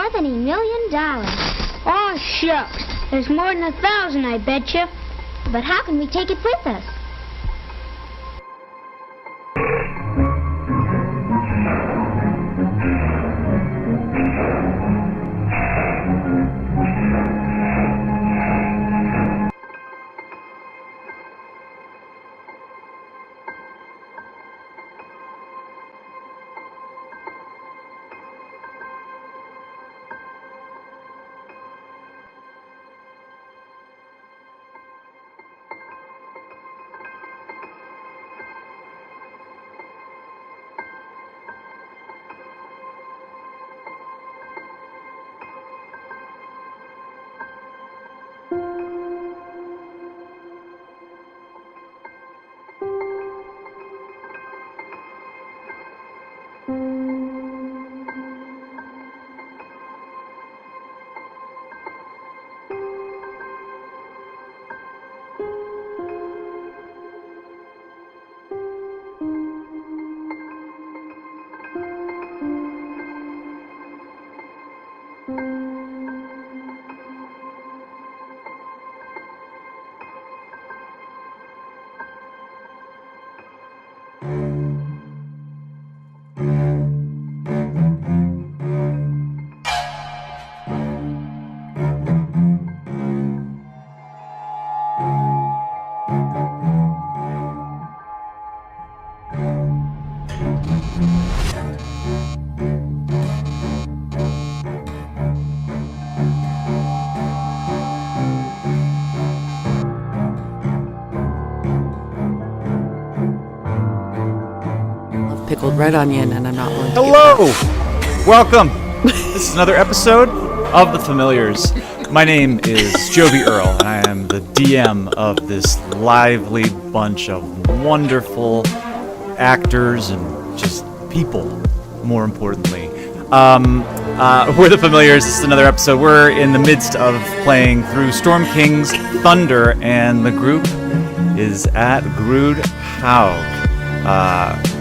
$70 million. Oh, shucks. There's more than 1,000, I betcha. But how can we take it with us? Pickled red onion, and I'm not willing to Hello! Welcome! This is another episode of The Familiars. My name is Joby Earl, and I am the DM of this lively bunch of wonderful actors and just people, more importantly. We're The Familiars. This is another episode. We're in the midst of playing through Storm King's Thunder, and the group is at Grudd Haug.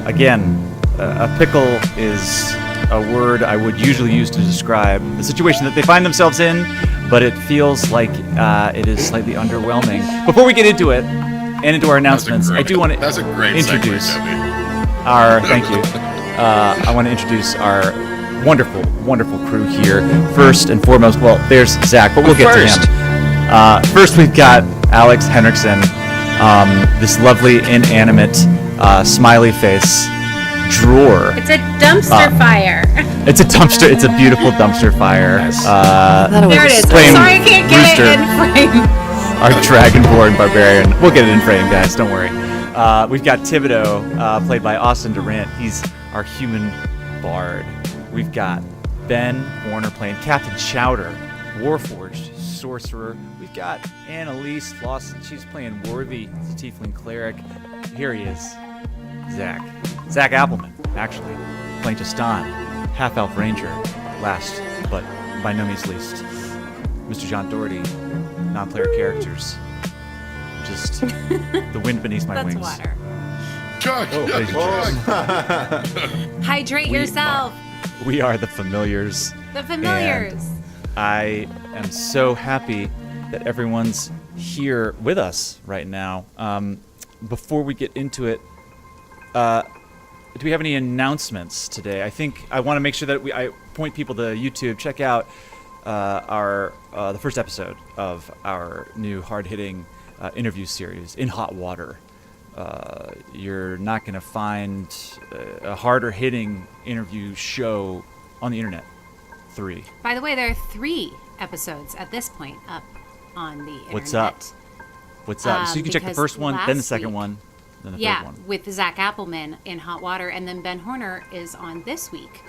Again, a pickle is a word I would usually use to describe the situation that they find themselves in, but it feels like it is slightly underwhelming. Before we get into it and into our announcements, I do want to introduce our. Thank you. I want to introduce our wonderful, wonderful crew here. First and foremost, well, there's Zach, but we'll get to him. First, we've got Alex Henriksen, this lovely inanimate smiley face drawer. It's a dumpster fire. It's a dumpster. It's a beautiful dumpster fire. There it is. I'm sorry I can't get Rooster, it in frame. Our dragonborn barbarian. We'll get it in frame, guys. Don't worry. We've got Thibodeaux, played by Austin Durant. He's our human bard. We've got Ben Warner playing Captain Chowder, Warforged sorcerer. We've got Annalise Lawson. She's playing Worthy, the tiefling cleric. Here he is, Zach Appleman, actually, playing Jestán, half-elf ranger. Last, but by no means least, Mr. John Doherty, non-player characters. Just the wind beneath my wings. That's water. Hydrate yourself. We are the Familiars. The Familiars. I am so happy that everyone's here with us right now. Before we get into it, do we have any announcements today? I think I want to make sure that I point people to YouTube. Check out the first episode of our new hard-hitting interview series, In Hot Water. You're not going to find a harder-hitting interview show on the internet. 3. By the way, there are 3 episodes at this point up on the internet. What's up? So you can check the first one, then the second one, then the third one. With Zach Appleman in Hot Water, and then Ben Horner is on this week.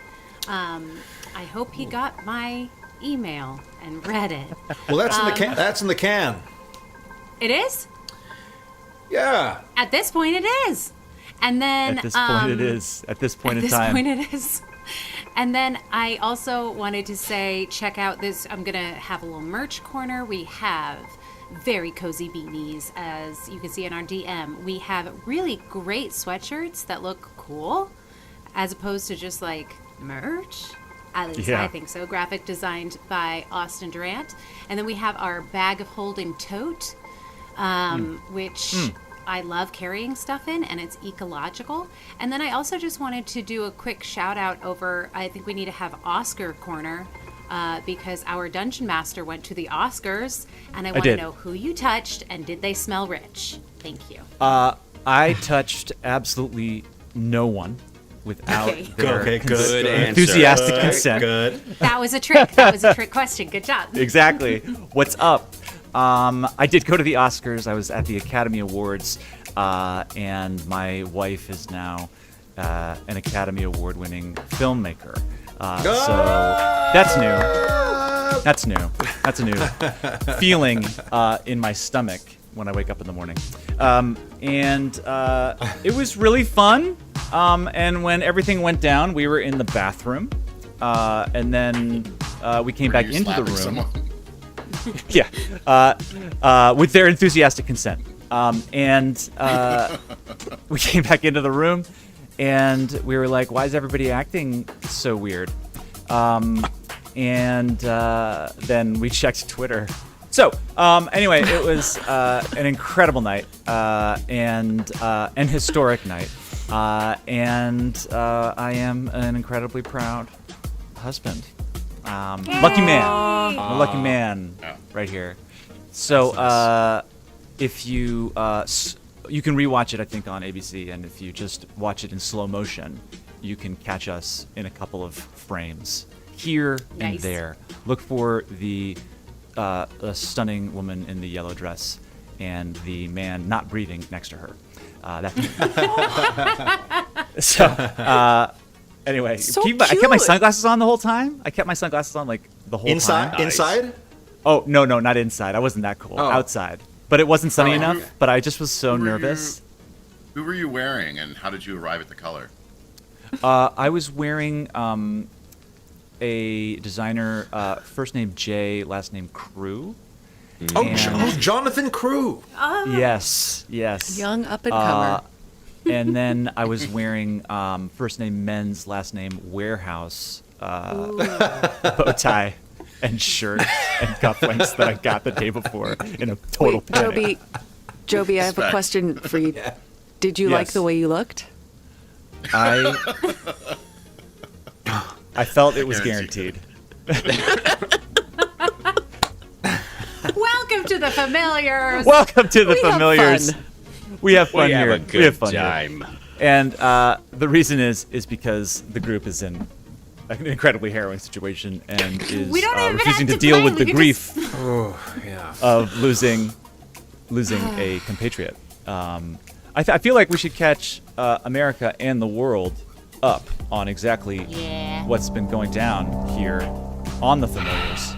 I hope he got my email and read it. Well, that's in the can. That's in the can. It is? Yeah. At this point, it is. And then At this point, it is. At this point in time. At this point, it is. And then I also wanted to say, check out this. I'm going to have a little merch corner. We have very cozy beanies, as you can see in our DM. We have really great sweatshirts that look cool, as opposed to just like merch. At least Yeah. I think so. Graphic designed by Austin Durant. And then we have our bag of holding tote, which I love carrying stuff in, and it's ecological. And then I also just wanted to do a quick shout out over, I think we need to have Oscar Corner, because our Dungeon Master went to the Oscars, and I want to did. know who you touched, and did they smell rich? Thank you. I touched absolutely no one without Okay. their Good answer. enthusiastic consent. Good. That was a trick. That was a trick question. Good job. Exactly. What's up? I did go to the Oscars. I was at the Academy Awards, and my wife is now an Academy Award-winning filmmaker. So that's new. That's new. That's a new feeling in my stomach when I wake up in the morning. And it was really fun. And when everything went down, we were in the bathroom. And then we came back into the room. Someone? Yeah, with their enthusiastic consent. And we came back into the room, and we were like, why is everybody acting so weird? And then we checked Twitter. So, anyway, it was an incredible night and an historic night. And I am an incredibly proud husband. Lucky man. I'm a lucky man right here. So, if you you can rewatch it, I think, on ABC, and if you just watch it in slow motion, you can catch us in a couple of frames here and Nice. there. Look for the stunning woman in the yellow dress and the man not breathing next to her. So, anyway, So I kept my cute. sunglasses on the whole time. I kept my sunglasses on like the whole Inside? time. Inside? Oh no, not inside. I wasn't that cool. Oh. Outside, but it wasn't sunny Oh. enough. But I just was so Who were nervous. Who were you wearing, and how did you arrive at the color? I was wearing a designer, first name J, last name Crew. Oh, And- Jonathan Crew. Yes. Young up-and-comer. And then I was wearing first name Men's, last name Warehouse, bow tie and shirt and cufflinks that I got the day before in a total panic. Joby, I have a Respect. question for you. Did you like Yes. the way you looked? I felt it was Guaranteed. guaranteed. Welcome to the Familiars. Welcome to the We have Familiars. fun. We have fun We have here. a good we have fun time. Here. And the reason is because the group is in an incredibly harrowing situation and is We don't even refusing have to to deal plan, with we the can grief Oh, yeah. of losing a compatriot. I feel like we should catch America and the world up on exactly what's been going down here on the Familiars.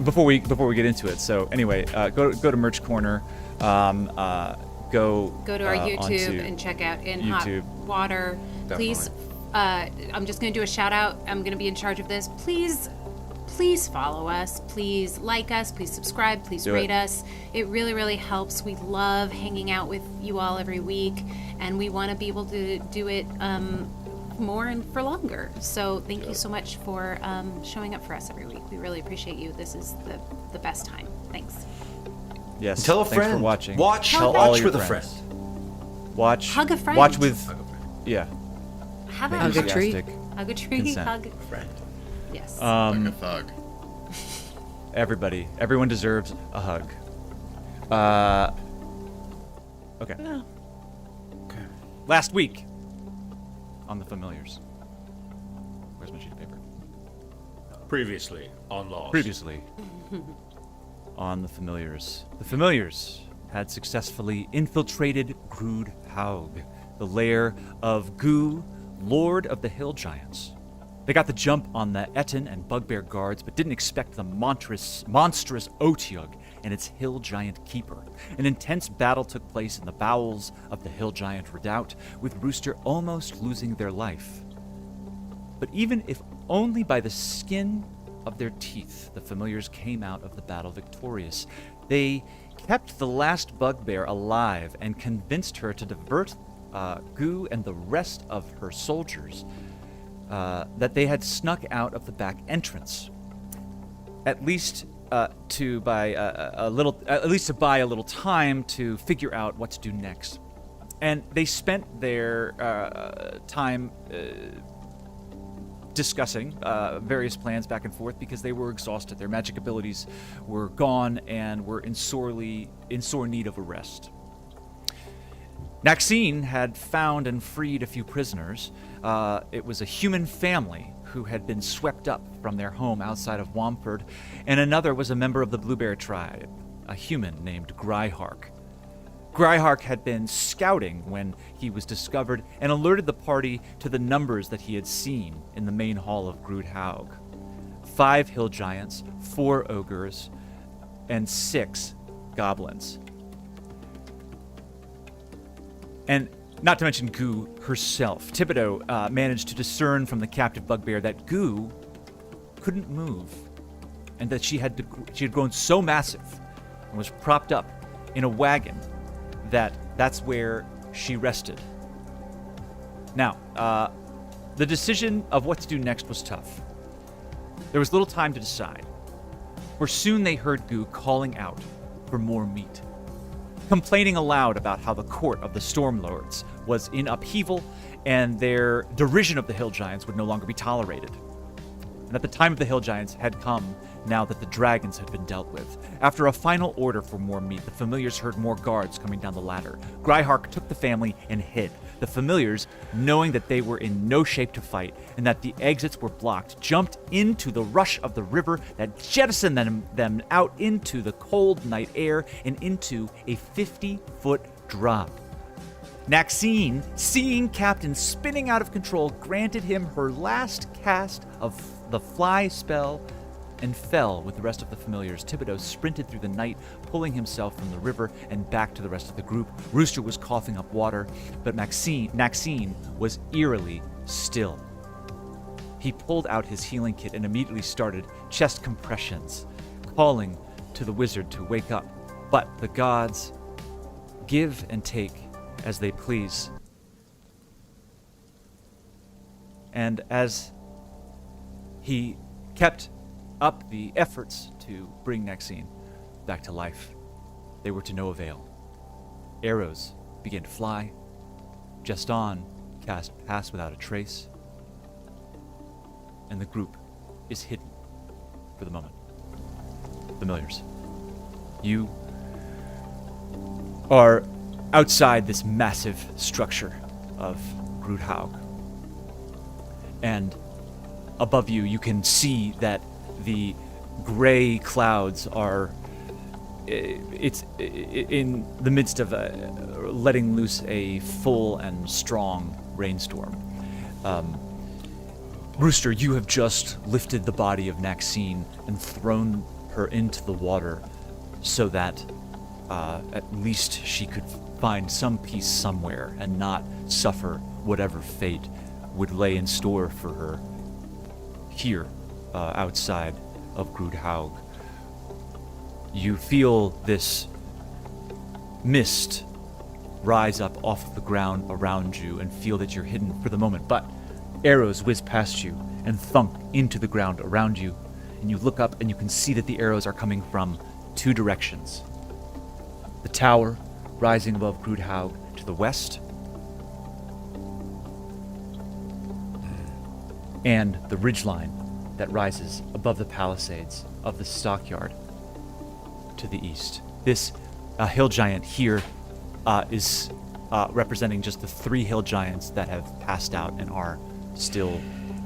Before we get into it. So anyway, go to Merch Corner. Go Go to our onto YouTube and check out In YouTube. Hot Water. Please, I'm just going to do a shout out. I'm going to be in charge of this. Please follow us. Please like us. Please subscribe. Please Do rate it. us. It really, really helps. We love hanging out with you all every week, and we want to be able to do it more and for longer. So thank you so much for showing up for us every week. We really appreciate you. This is the best time. Thanks. Yes. Tell a thanks friend. for watching. Watch. Tell Watch all your with a friends. friend. Watch. Hug a friend. Watch with. Yeah. Have a Hug a tree. enthusiastic Hug a tree. consent. Hug. Friend. Yes. Like a thug. Everyone deserves a hug. Okay. Okay. Last week on the Familiars. Where's my sheet of paper? Previously on Lost. Previously on the Familiars. The Familiars had successfully infiltrated Grudd Haug, the lair of Gu, Lord of the Hill Giants. They got the jump on the Etten and Bugbear guards, but didn't expect the monstrous Otyug and its Hill Giant keeper. An intense battle took place in the bowels of the Hill Giant redoubt, with Rooster almost losing their life. But even if only by the skin of their teeth, the Familiars came out of the battle victorious. They kept the last Bugbear alive and convinced her to divert Gu and the rest of her soldiers that they had snuck out of the back entrance, at least to buy a little time to figure out what to do next. And they spent their time discussing various plans back and forth because they were exhausted. Their magic abilities were gone and were in sore need of a rest. Naxene had found and freed a few prisoners. It was a human family who had been swept up from their home outside of Wamford, and another was a member of the Bluebear tribe, a human named Grudd Haug. Grudd Haug had been scouting when he was discovered and alerted the party to the numbers that he had seen in the main hall of Grudd Haug. 5 hill giants, 4 ogres, and 6 goblins. And not to mention Goo herself. Thibodeaux managed to discern from the captive bugbear that Goo couldn't move, and that she had grown so massive and was propped up in a wagon that's where she rested. Now, the decision of what to do next was tough. There was little time to decide, for soon they heard Goo calling out for more meat, complaining aloud about how the court of the Stormlords was in upheaval and their derision of the Hill Giants would no longer be tolerated. And that the time of the Hill Giants had come now that the dragons had been dealt with. After a final order for more meat, the familiars heard more guards coming down the ladder. Grudd Haug took the family and hid. The familiars, knowing that they were in no shape to fight and that the exits were blocked, jumped into the rush of the river that jettisoned them out into the cold night air and into a 50-foot drop. Naxene, seeing Captain spinning out of control, granted him her last cast of the fly spell and fell with the rest of the familiars. Thibodeaux sprinted through the night, pulling himself from the river and back to the rest of the group. Rooster was coughing up water, but Naxene was eerily still. He pulled out his healing kit and immediately started chest compressions, calling to the wizard to wake up. But the gods give and take as they please. And as he kept up the efforts to bring Naxene back to life, they were to no avail. Arrows began to fly. Jestán cast Pass Without a Trace. And the group is hidden for the moment. Familiars, you are outside this massive structure of Grudd Haug. And above you, you can see that the gray clouds are it's in the midst of letting loose a full and strong rainstorm. Rooster, you have just lifted the body of Naxene and thrown her into the water so that at least she could find some peace somewhere and not suffer whatever fate would lay in store for her here outside of Grudd Haug. You feel this mist rise up off of the ground around you and feel that you're hidden for the moment, but arrows whiz past you and thunk into the ground around you, and you look up and you can see that the arrows are coming from 2 directions. The tower rising above Grudd Haug to the west, and the ridgeline that rises above the palisades of the stockyard to the east. This hill giant here is representing just the 3 hill giants that have passed out and are still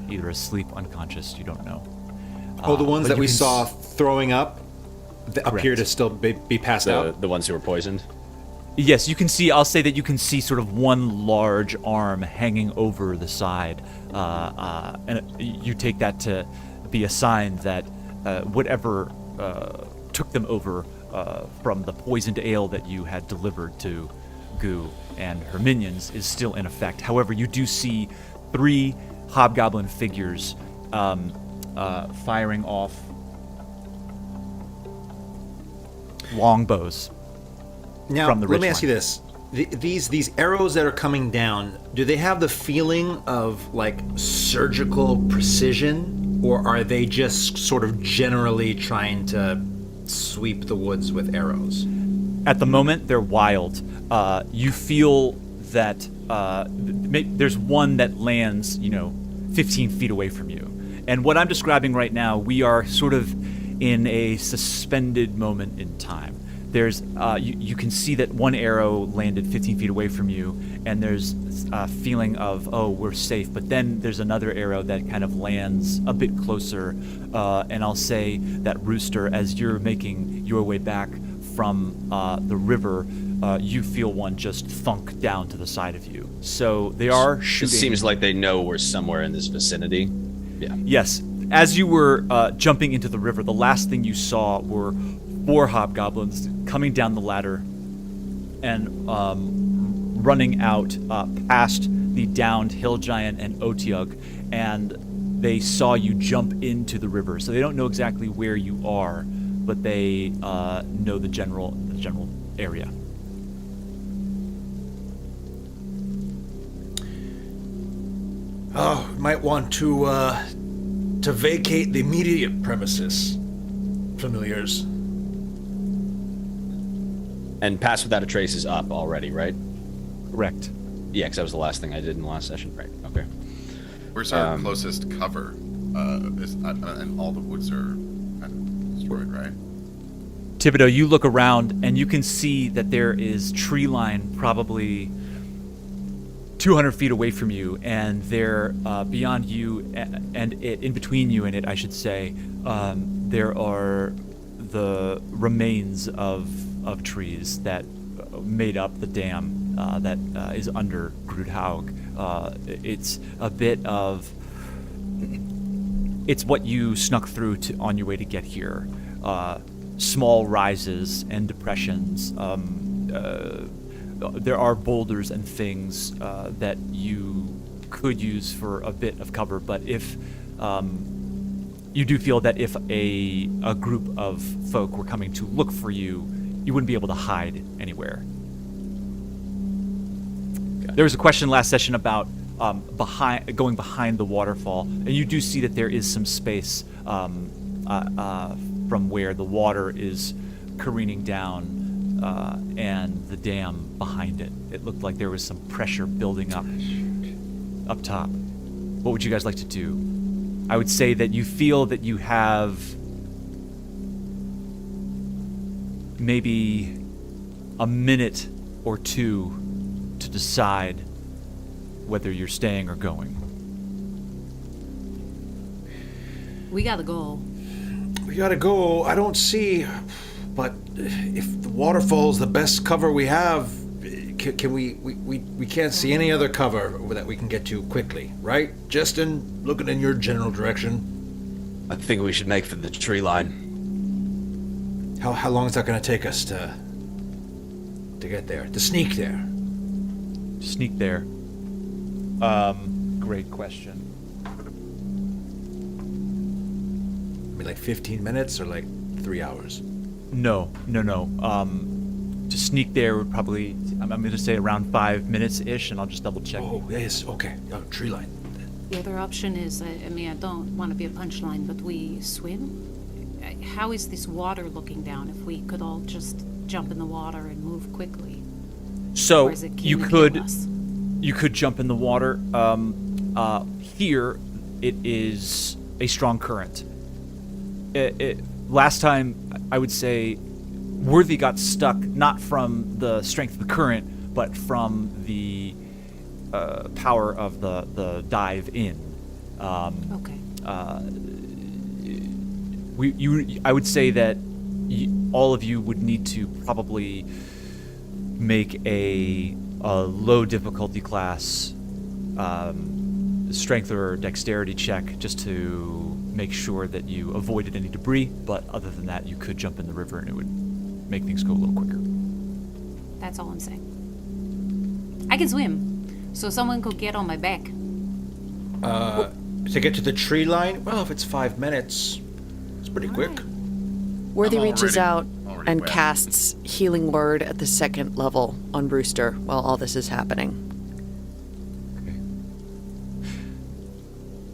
either asleep, unconscious, you don't know. The ones that we can saw throwing up appear to still be passed out? The ones who were poisoned? Yes, you can see, I'll say that you can see sort of one large arm hanging over the side, and you take that to be a sign that whatever took them over from the poisoned ale that you had delivered to Goo and her minions is still in effect. However, you do see 3 hobgoblin figures firing off longbows now, from the let me ridgeline. ask you this. these arrows that are coming down, do they have the feeling of like surgical precision, or are they just sort of generally trying to sweep the woods with arrows? At the moment, they're wild. You feel that there's one that lands, 15 feet away from you. And what I'm describing right now, we are sort of in a suspended moment in time. There's you can see that one arrow landed 15 feet away from you, and there's a feeling of, oh, we're safe. But then there's another arrow that kind of lands a bit closer, and I'll say that, Rooster, as you're making your way back from the river, you feel one just thunk down to the side of you. So they are shooting. It seems like they know we're somewhere in this vicinity. Yeah. Yes. As you were jumping into the river, the last thing you saw were 4 hobgoblins coming down the ladder and running out past the downed hill giant and Otiug, and they saw you jump into the river. So they don't know exactly where you are, but they know the general area. Oh, might want to vacate the immediate premises, familiars. And Pass Without a Trace is up already, right? Correct. Yeah, because that was the last thing I did in the last session. Right, okay. Where's our closest cover? And all the woods are kind of destroyed, right? Thibodeaux, you look around and you can see that there is tree line probably 200 feet away from you, and there, beyond you and it, in between you and it, I should say, there are the remains of trees that made up the dam that is under Grudd Haug. It's a bit of... It's what you snuck through on your way to get here. Small rises and depressions. There are boulders and things that you could use for a bit of cover, but if you do feel that if a group of folk were coming to look for you, you wouldn't be able to hide anywhere. There was a question last session about going behind the waterfall, and you do see that there is some space from where the water is careening down and the dam behind it. It looked like there was some pressure building up top. What would you guys like to do? I would say that you feel that you have maybe a minute or two to decide whether you're staying or going. We gotta go. We gotta go. I don't see... But if the waterfall's the best cover we have, can we can't see any other cover that we can get to quickly, right? Just looking in your general direction. I think we should make for the tree line. How long is that going to take us to get there? To sneak there? Sneak there. Great question. I mean, like 15 minutes or like 3 hours? No. To sneak there would probably, I'm going to say around 5 minutes-ish, and I'll just double check. Oh, yes, okay. Tree line. The other option is, I don't want to be a punchline, but we swim? How is this water looking down if we could all just jump in the water and move quickly? So you could jump in the water. Here, it is a strong current. Last time, I would say, Worthy got stuck not from the strength of the current, but from the power of the dive in. Okay. I would say that all of you would need to probably make a low difficulty class strength or dexterity check just to make sure that you avoided any debris, but other than that, you could jump in the river and it would make things go a little quicker. That's all I'm saying. I can swim, so someone could get on my back. To get to the tree line? Well, if it's 5 minutes, it's pretty quick. Worthy I'm reaches out already and wet. casts Healing Word at the second level on Rooster while all this is happening. Okay.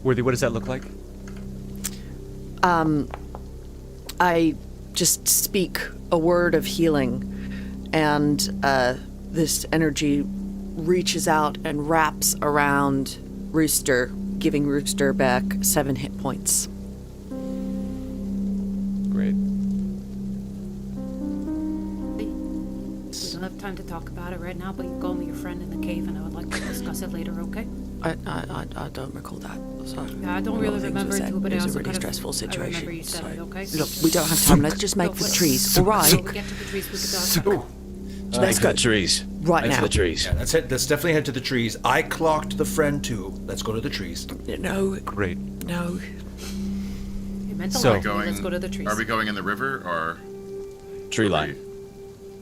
Worthy, what does that look like? I just speak a word of healing, and this energy reaches out and wraps around Rooster, giving Rooster back 7 hit points. Great. We don't have time to talk about it right now, but you call me your friend in the cave, and I would like to discuss it later, okay? I don't recall that. Sorry. Yeah, I don't really remember it too, but it I was also a really kind of, stressful I remember situation. you said it, okay? Look, we don't have time. Let's just make for the trees. All right. When we get to the trees, we could talk. Let's go. The trees. Right Head now. for the trees. Yeah, that's it. Let's definitely head to the trees. I clocked the friend too. Let's go to the trees. No. Great. No. You meant to So- lie to me. Let's go to the trees. Are we going in the river or Tree line.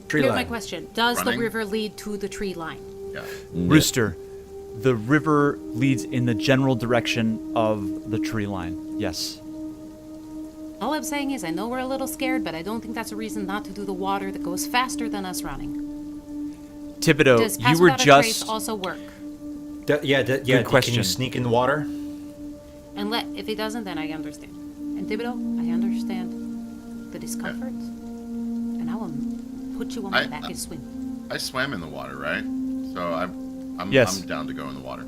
Tree Here's line. my question. Does Running? the river lead to the tree line? Yeah. Rooster, the river leads in the general direction of the tree line. Yes. All I'm saying is I know we're a little scared, but I don't think that's a reason not to do the water that goes faster than us running. Thibodeaux, Does pass you were without a trace just... also work? Yeah. Good Can question. you sneak in the water? And if it doesn't, then I understand. And Thibodeaux, I understand the discomfort, and I will put you on my back and swim. I swam in the water, right? So I'm Yes. down to go in the water.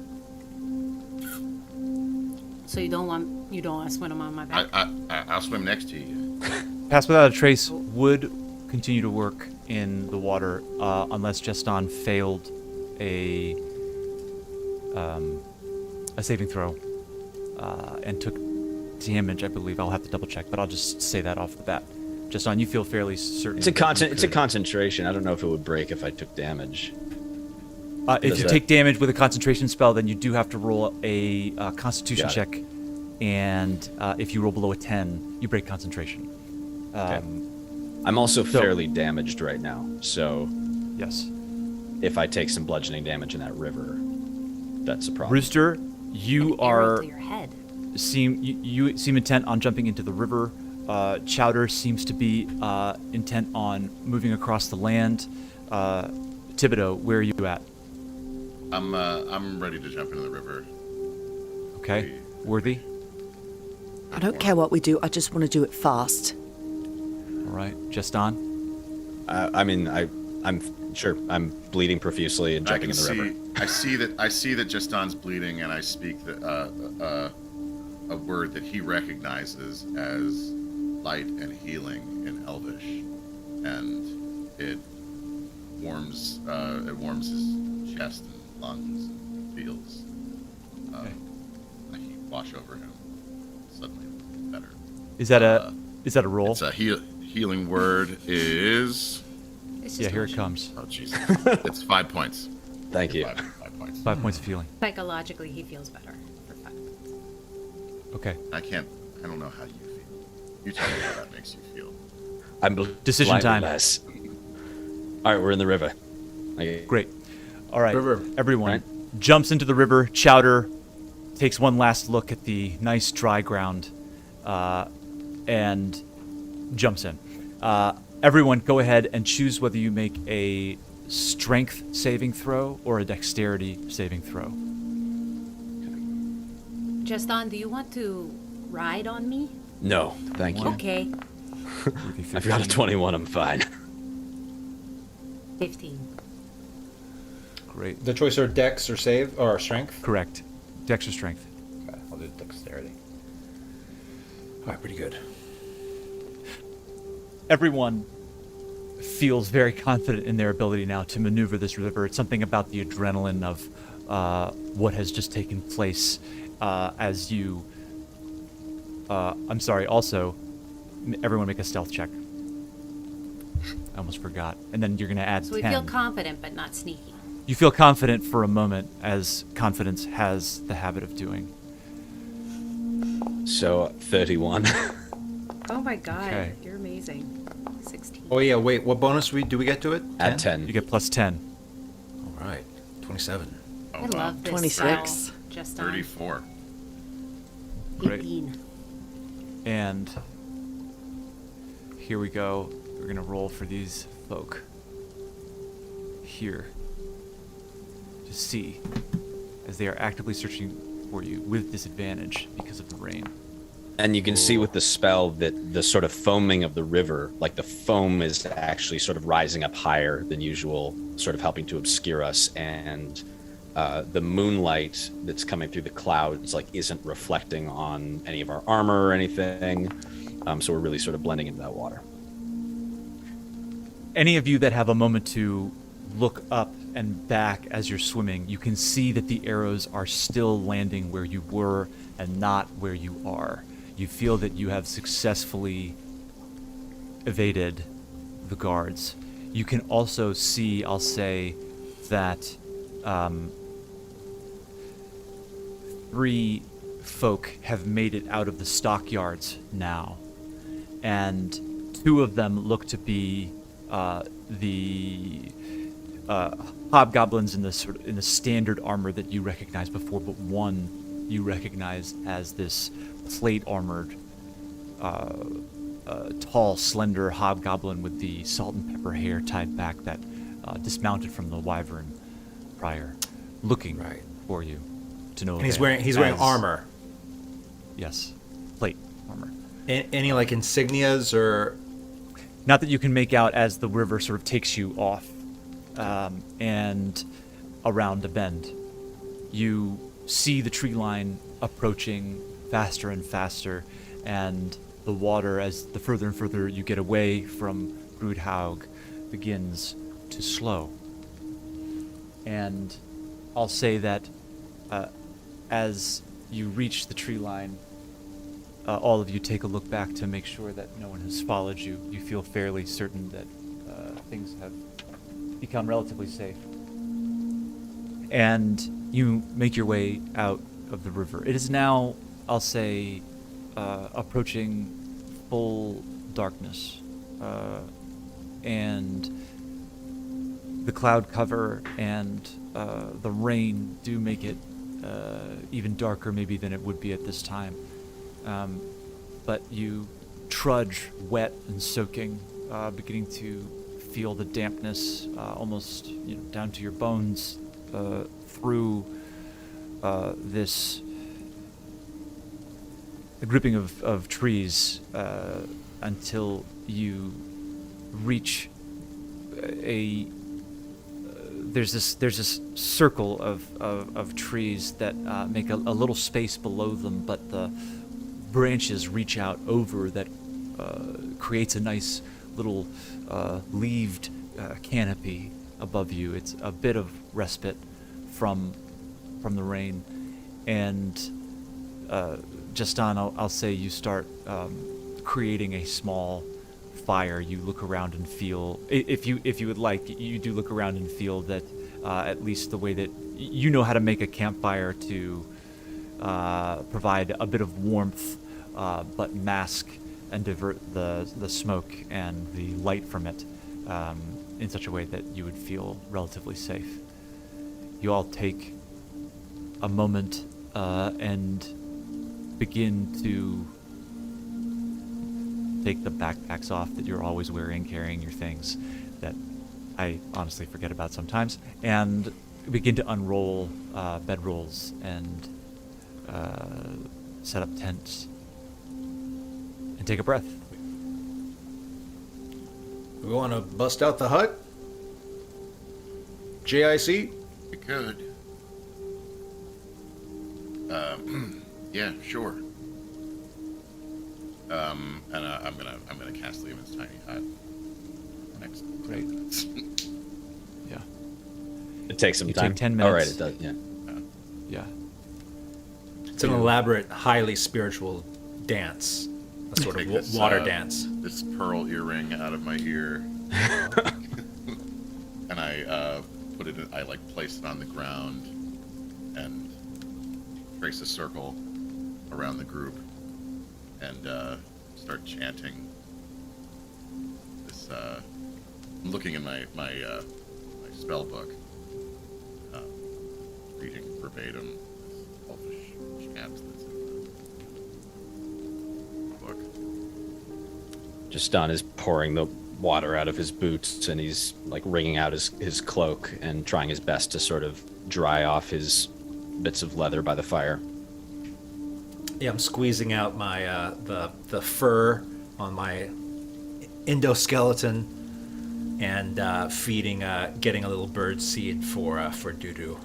So you don't want to swim on my back? I'll swim next to you. Pass without a trace would continue to work in the water unless Jestán failed a saving throw and took damage, I believe. I'll have to double check, but I'll just say that off the bat. Jestán, you feel fairly certain. It's a that you It's a could. concentration. I don't know if it would break if I took damage. If Does you that- take damage with a concentration spell, then you do have to roll a Constitution Got it. check, and if you roll below a 10, you break concentration. Okay. I'm also so- fairly damaged right now, so Yes. if I take some bludgeoning damage in that river, that's a problem. Rooster, you An arrow are to your head. you seem intent on jumping into the river. Chowder seems to be intent on moving across the land. Thibodeaux, where are you at? I'm ready to jump into the river. Okay. Worthy? I don't care what we do. I just want to do it fast. All right. Jestán? I mean, I'm sure I'm bleeding profusely and I jumping can in the see. river. I see that Jestán's bleeding, and I speak a word that he recognizes as light and healing in Elvish, and it warms his chest and lungs and feels like he wash over him suddenly better. Is that a roll? It's a healing word is. It's just Yeah, here it lotion. comes. Oh Jesus! It's 5 points. Thank you. 5 points. 5 points of healing. Psychologically, he feels better for 5. Okay. I don't know how you feel. You tell me how that makes you feel. I'm Decision slightly time. less. All right, we're in the river. Okay. Great. All right. River. Everyone Right. jumps into the river. Chowder takes one last look at the nice dry ground and jumps in. Everyone, go ahead and choose whether you make a strength saving throw or a dexterity saving throw. Jestán, do you want to ride on me? No, thank you. Okay. I've got a 21. I'm fine. 15. Great. The choice are dex or save or strength. Correct. Dex or strength. Okay, I'll do dexterity. All right, pretty good. Everyone feels very confident in their ability now to maneuver this river. It's something about the adrenaline of what has just taken place as you... I'm sorry, also, everyone make a stealth check. I almost forgot. And then you're going to add So we 10. feel confident, but not sneaky. You feel confident for a moment, as confidence has the habit of doing. So 31. Oh my god, Okay. you're amazing. 16. Oh yeah, wait. What bonus do we get to it? At 10. You get plus 10. All right, 27. Oh, I wow. love this 26. spell, Jestán. 34. Great. 18. And here we go. We're gonna roll for these folk here to see as they are actively searching for you with disadvantage because of the rain. And you can see with the spell that the sort of foaming of the river, like the foam is actually sort of rising up higher than usual, sort of helping to obscure us. And the moonlight that's coming through the clouds like isn't reflecting on any of our armor or anything. So we're really sort of blending into that water. Any of you that have a moment to look up and back as you're swimming, you can see that the arrows are still landing where you were and not where you are. You feel that you have successfully evaded the guards. You can also see, I'll say, that 3 folk have made it out of the stockyards now. And 2 of them look to be the hobgoblins in the standard armor that you recognized before, but 1 you recognize as this plate-armored, tall, slender hobgoblin with the salt and pepper hair tied back that dismounted from the wyvern prior, looking for you to know. And he's wearing armor. Yes, plate armor. Any like insignias or? Not that you can make out as the river sort of takes you off and around a bend. You see the tree line approaching faster and faster, and the water, as the further and further you get away from Grudd Haug, begins to slow. And I'll say that as you reach the tree line, all of you take a look back to make sure that no one has followed you. You feel fairly certain that things have become relatively safe. And you make your way out of the river. It is now, I'll say, approaching full darkness. And the cloud cover and the rain do make it even darker maybe than it would be at this time. But you trudge wet and soaking, beginning to feel the dampness almost down to your bones through this grouping of trees until you reach there's this circle of trees that make a little space below them, but the branches reach out over that creates a nice little leaved canopy above you. It's a bit of respite from the rain. And Jestán, I'll say you start creating a small fire. You look around and feel, if you would like, you do look around and feel that at least the way that you know how to make a campfire to provide a bit of warmth, but mask and divert the smoke and the light from it in such a way that you would feel relatively safe. You all take a moment and begin to take the backpacks off that you're always wearing, carrying your things that I honestly forget about sometimes, and begin to unroll bedrolls and set up tents and take a breath. We want to bust out the hut? JIC? We could. Yeah, sure. And I'm gonna cast Lehman's tiny hut next 10 minutes. Yeah. It takes some You time. take 10 minutes. All right, it does. Yeah. Yeah. It's an elaborate, highly spiritual dance, a sort Take of this, water dance. This pearl earring out of my ear, and I put it. I place it on the ground and trace a circle around the group and start chanting. This. I'm looking in my spell book, reading verbatim this elfish chant that's in the book. Jestán is pouring the water out of his boots, and he's like wringing out his cloak and trying his best to sort of dry off his bits of leather by the fire. Yeah, I'm squeezing out my the fur on my endoskeleton and feeding, getting a little bird seed for Dudu.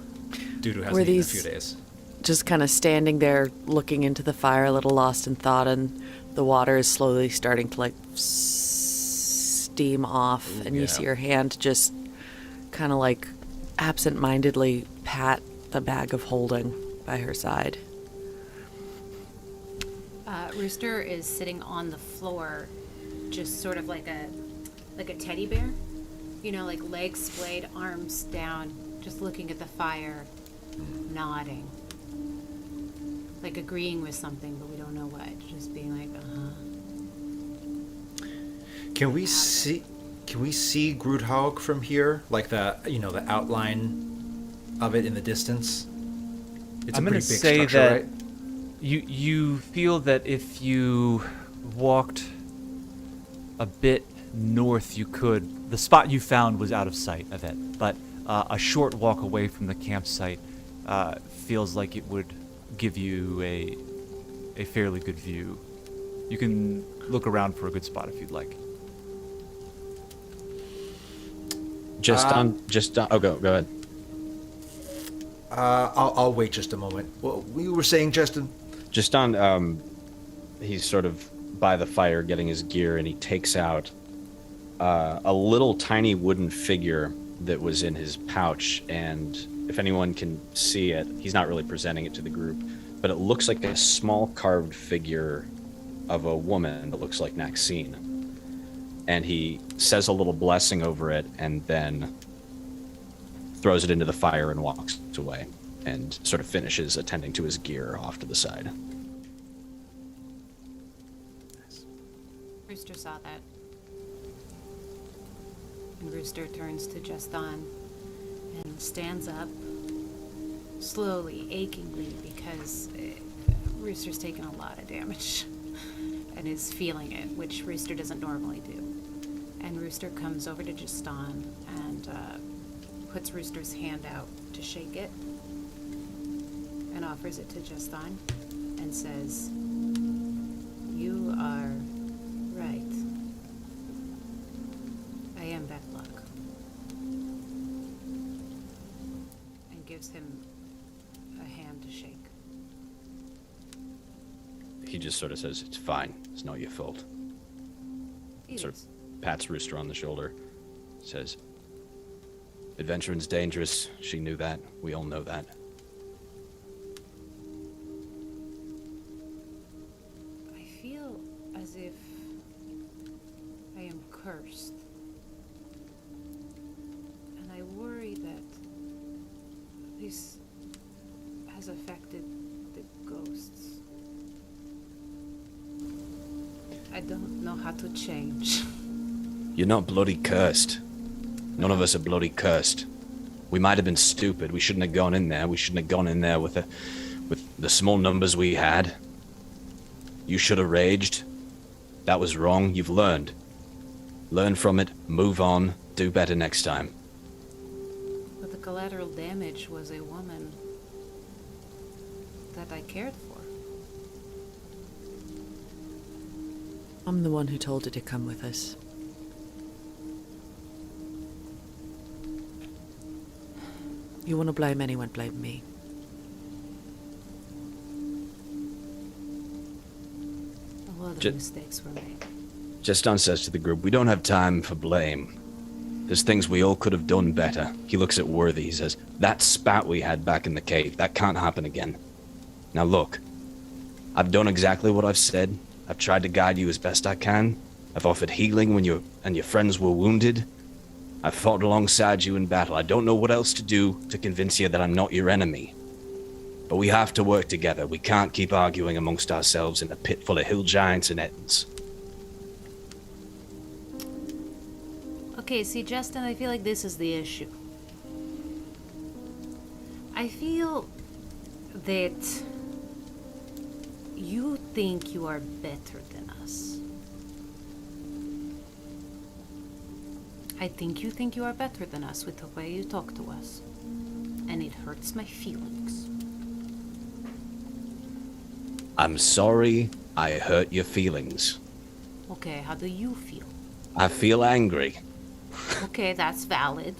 Dudu hasn't eaten in a few days. Just kind of standing there looking into the fire, a little lost in thought, and the water is slowly starting to like steam off. Ooh, and you yeah. see her hand just kind of like absent-mindedly pat the bag of holding by her side. Rooster is sitting on the floor, just sort of like a teddy bear, you know, like legs splayed, arms down, just looking at the fire, nodding, like agreeing with something, but we don't know what. Just being like, Can we see Grudd Haug from here? Like the outline of it in the distance? It's I'm a going pretty to big say structure, that right? you feel that if you walked a bit north, you could. The spot you found was out of sight of it, but a short walk away from the campsite feels like it would give you a fairly good view. You can look around for a good spot if you'd like. Jestán. Oh, go ahead. I'll wait just a moment. Well, you were saying, Justin? Jestán, he's sort of by the fire getting his gear, and he takes out a little tiny wooden figure that was in his pouch, and if anyone can see it, he's not really presenting it to the group, but it looks like a small carved figure of a woman that looks like Naxene. And he says a little blessing over it, and then throws it into the fire and walks away, and sort of finishes attending to his gear off to the side. Rooster saw that. And Rooster turns to Jestán and stands up, slowly, achingly, because Rooster's taken a lot of damage and is feeling it, which Rooster doesn't normally do. And Rooster comes over to Jestán and puts Rooster's hand out to shake it and offers it to Jestán and says, "You are right. I am bad luck." And gives him a hand to shake. He just sort of says, "It's fine. It's not your fault." It Sort is. of pats Rooster on the shoulder. Says, "Adventuring's dangerous. She knew that. We all know that." I feel as if I am cursed. And I worry that this has affected the ghosts. I don't know how to change. You're not bloody cursed. None of us are bloody cursed. We might have been stupid. We shouldn't have gone in there. We shouldn't have gone in there with the small numbers we had. You should have raged. That was wrong. You've learned. Learn from it. Move on. Do better next time. But the collateral damage was a woman that I cared for. I'm the one who told her to come with us. You want to blame anyone, blame me. A lot of Ju- mistakes were made. Jestán says to the group, "We don't have time for blame. There's things we all could have done better." He looks at Worthy. He says, "That spat we had back in the cave, that can't happen again. Now look, I've done exactly what I've said. I've tried to guide you as best I can. I've offered healing when you and your friends were wounded. I've fought alongside you in battle. I don't know what else to do to convince you that I'm not your enemy. But we have to work together. We can't keep arguing amongst ourselves in a pit full of hill giants and ettins." Okay, see, Justin, I feel like this is the issue. I feel that you think you are better than us. I think you are better than us with the way you talk to us. And it hurts my feelings. I'm sorry I hurt your feelings. Okay, how do you feel? I feel angry. Okay, that's valid.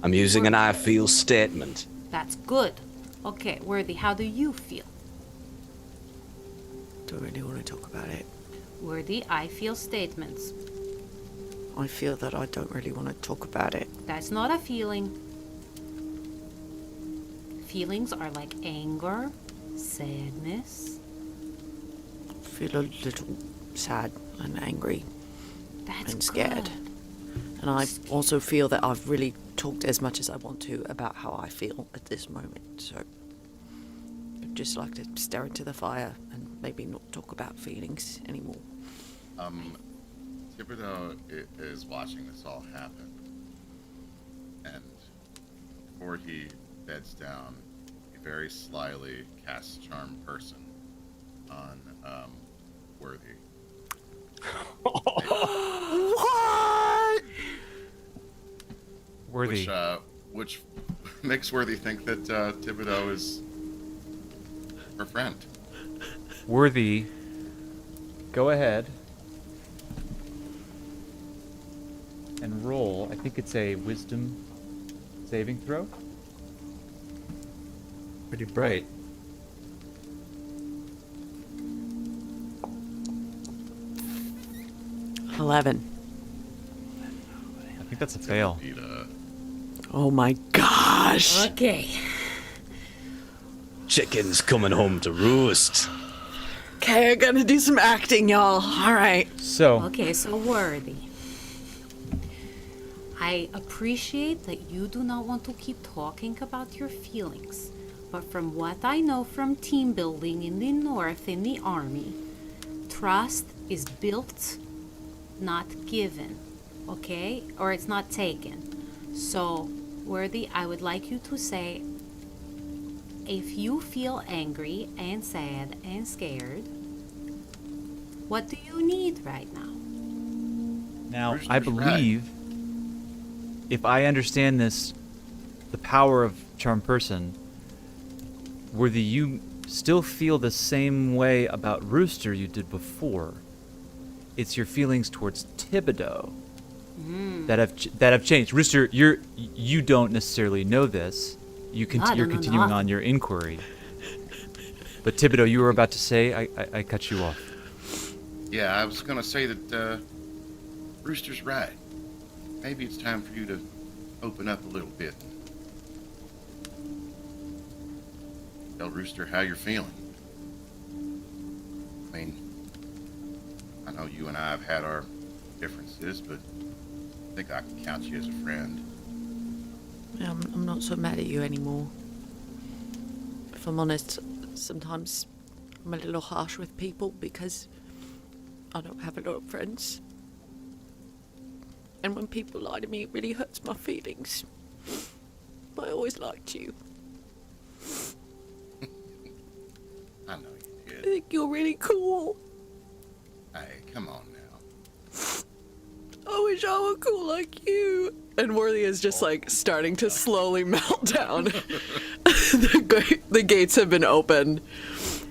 I'm using an I feel statement. That's good. Okay, Worthy, how do you feel? Don't really want to talk about it. Worthy, I feel statements. I feel that I don't really want to talk about it. That's not a feeling. Feelings are like anger, sadness. I feel a little sad and angry and scared. Good. And I also feel that I've really talked as much as I want to about how I feel at this moment. So I'd just like to stare into the fire and maybe not talk about feelings anymore. Thibodeaux is watching this all happen, and before he beds down, he very slyly casts Charm Person on Worthy. What? Worthy. Which makes Worthy think that Thibodeaux is her friend. Worthy, go ahead and roll. I think it's a wisdom saving throw. Pretty bright. – 11. I think that's a fail. Oh my gosh. Okay. Chicken's coming home to roost. Okay, I'm gonna do some acting, y'all. All right. So. Okay, so Worthy. I appreciate that you do not want to keep talking about your feelings, but from what I know from team building in the North in the Army, trust is built, not given, okay? Or it's not taken. So, Worthy, I would like you to say, if you feel angry and sad and scared, what do you need right now? Now, I believe, if I understand this, the power of Charm Person, Worthy, you still feel the same way about Rooster you did before. It's your feelings towards Thibodeaux that have changed. Rooster, you don't necessarily know this. You're continuing on your inquiry. But Thibodeaux, you were about to say, I cut you off. Yeah, I was gonna say that Rooster's right. Maybe it's time for you to open up a little bit. Tell Rooster how you're feeling. I mean, I know you and I have had our differences, but I think I can count you as a friend. I'm not so mad at you anymore. If I'm honest, sometimes I'm a little harsh with people because I don't have a lot of friends. And when people lie to me, it really hurts my feelings. But I always liked you. I know you did. I think you're really cool. Hey, come on now. I wish I were cool like you. And Worthy is just like starting to slowly melt down. The gates have been opened.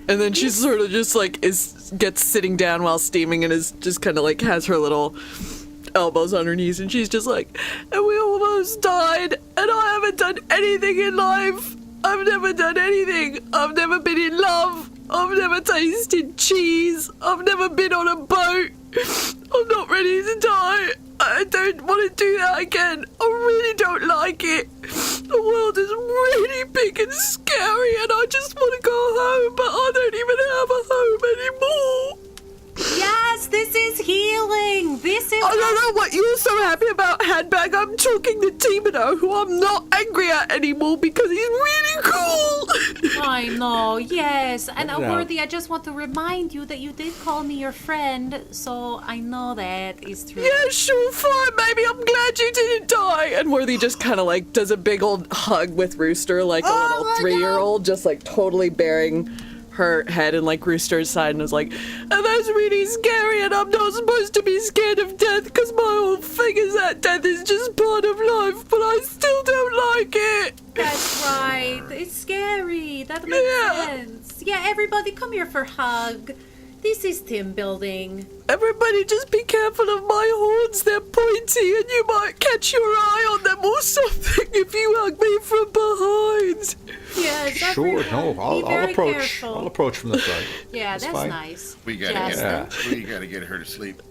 And then she's sort of just like gets sitting down while steaming and is just kind of like has her little elbows on her knees and she's just like, and we almost died and I haven't done anything in life. I've never done anything. I've never been in love. I've never tasted cheese. I've never been on a boat. I'm not ready to die. I don't want to do that again. I really don't like it. The world is really big and scary and I just want to go home, but I don't even have a home anymore. Yes, this is healing. This is... I don't know what you're so happy about, Handbag. I'm talking to Thibodeaux, who I'm not angry at anymore because he's really cool. I know, yes. And Worthy, I just want to remind you that you did call me your friend, so I know that is true. Yeah, sure, fine, baby. I'm glad you didn't die. And Worthy just kind of like does a big old hug with Rooster, like a little 3-year-old, just like totally bearing her head in like Rooster's side and was like, and that's really scary and I'm not supposed to be scared of death because my whole thing is that death is just part of life, but I still don't like it. That's right. It's scary. That makes sense. Yeah, everybody come here for a hug. This is team building. Everybody just be careful of my horns. They're pointy and you might catch your eye on them or something if you hug me from behind. Yeah, Sure, no, I'll approach. Careful. I'll approach from the front. Yeah, that's fine. nice. We gotta get her to sleep.